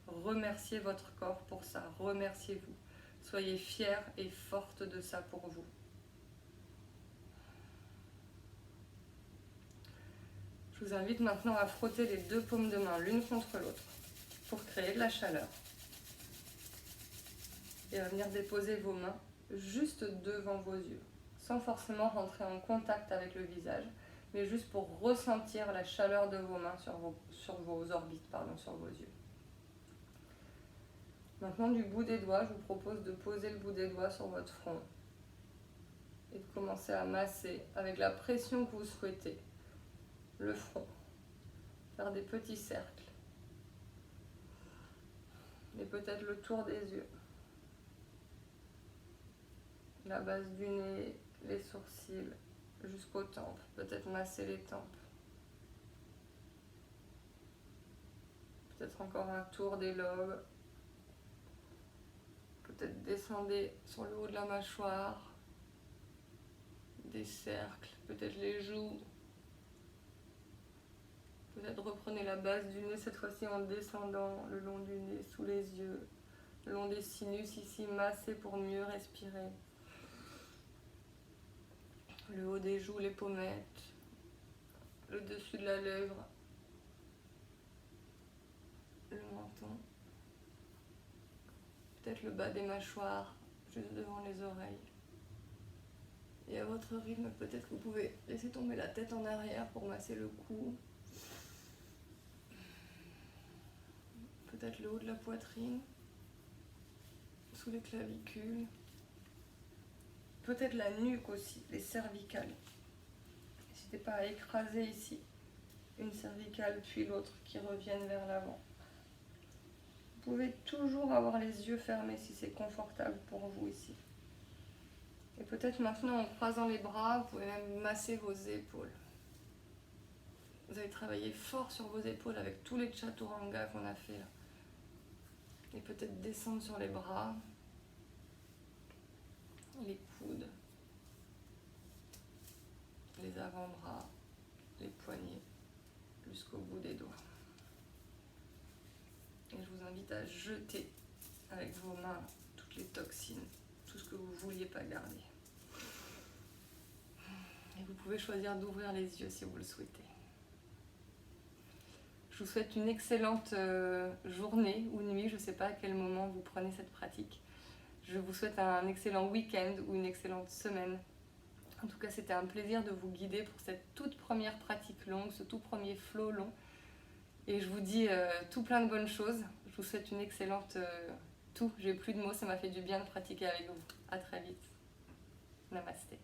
Remerciez votre corps pour ça. Remerciez-vous. Soyez fiers et fortes de ça pour vous. Je vous invite maintenant à frotter les deux paumes de main l'une contre l'autre pour créer de la chaleur. Et à venir déposer vos mains juste devant vos yeux, sans forcément rentrer en contact avec le visage, mais juste pour ressentir la chaleur de vos mains sur vos orbites, sur vos yeux. Maintenant, du bout des doigts, je vous propose de poser le bout des doigts sur votre front et de commencer à masser avec la pression que vous souhaitez le front. Faire des petits cercles. Et peut-être le tour des yeux. La base du nez, les sourcils, jusqu'aux tempes. Peut-être masser les tempes. Peut-être encore un tour des lobes. Peut-être descendez sur le haut de la mâchoire. Des cercles, peut-être les joues. Peut-être reprenez la base du nez cette fois-ci en descendant le long du nez, sous les yeux, le long des sinus ici, massez pour mieux respirer. Le haut des joues, les pommettes, le dessus de la lèvre, le menton. Peut-être le bas des mâchoires, juste devant les oreilles. Et à votre rythme, peut-être que vous pouvez laisser tomber la tête en arrière pour masser le cou. Peut-être le haut de la poitrine, sous les clavicules. Peut-être la nuque aussi, les cervicales. N'hésitez pas à écraser ici une cervicale puis l'autre qui reviennent vers l'avant. Vous pouvez toujours avoir les yeux fermés si c'est confortable pour vous ici. Et peut-être maintenant en croisant les bras, vous pouvez même masser vos épaules. Vous allez travailler fort sur vos épaules avec tous les chaturanga qu'on a fait là. Et peut-être descendre sur les bras, les coudes, les avant-bras, les poignets, jusqu'au bout des doigts. Et je vous invite à jeter avec vos mains toutes les toxines, tout ce que vous ne vouliez pas garder. Et vous pouvez choisir d'ouvrir les yeux si vous le souhaitez. Je vous souhaite une excellente journée ou nuit, je ne sais pas à quel moment vous prenez cette pratique. Je vous souhaite un excellent week-end ou une excellente semaine. En tout cas, c'était un plaisir de vous guider pour cette toute première pratique longue, ce tout premier flow long. Et je vous dis tout plein de bonnes choses. Je vous souhaite une excellente tout. J'ai plus de mots, ça m'a fait du bien de pratiquer avec vous. À très vite. Namasté.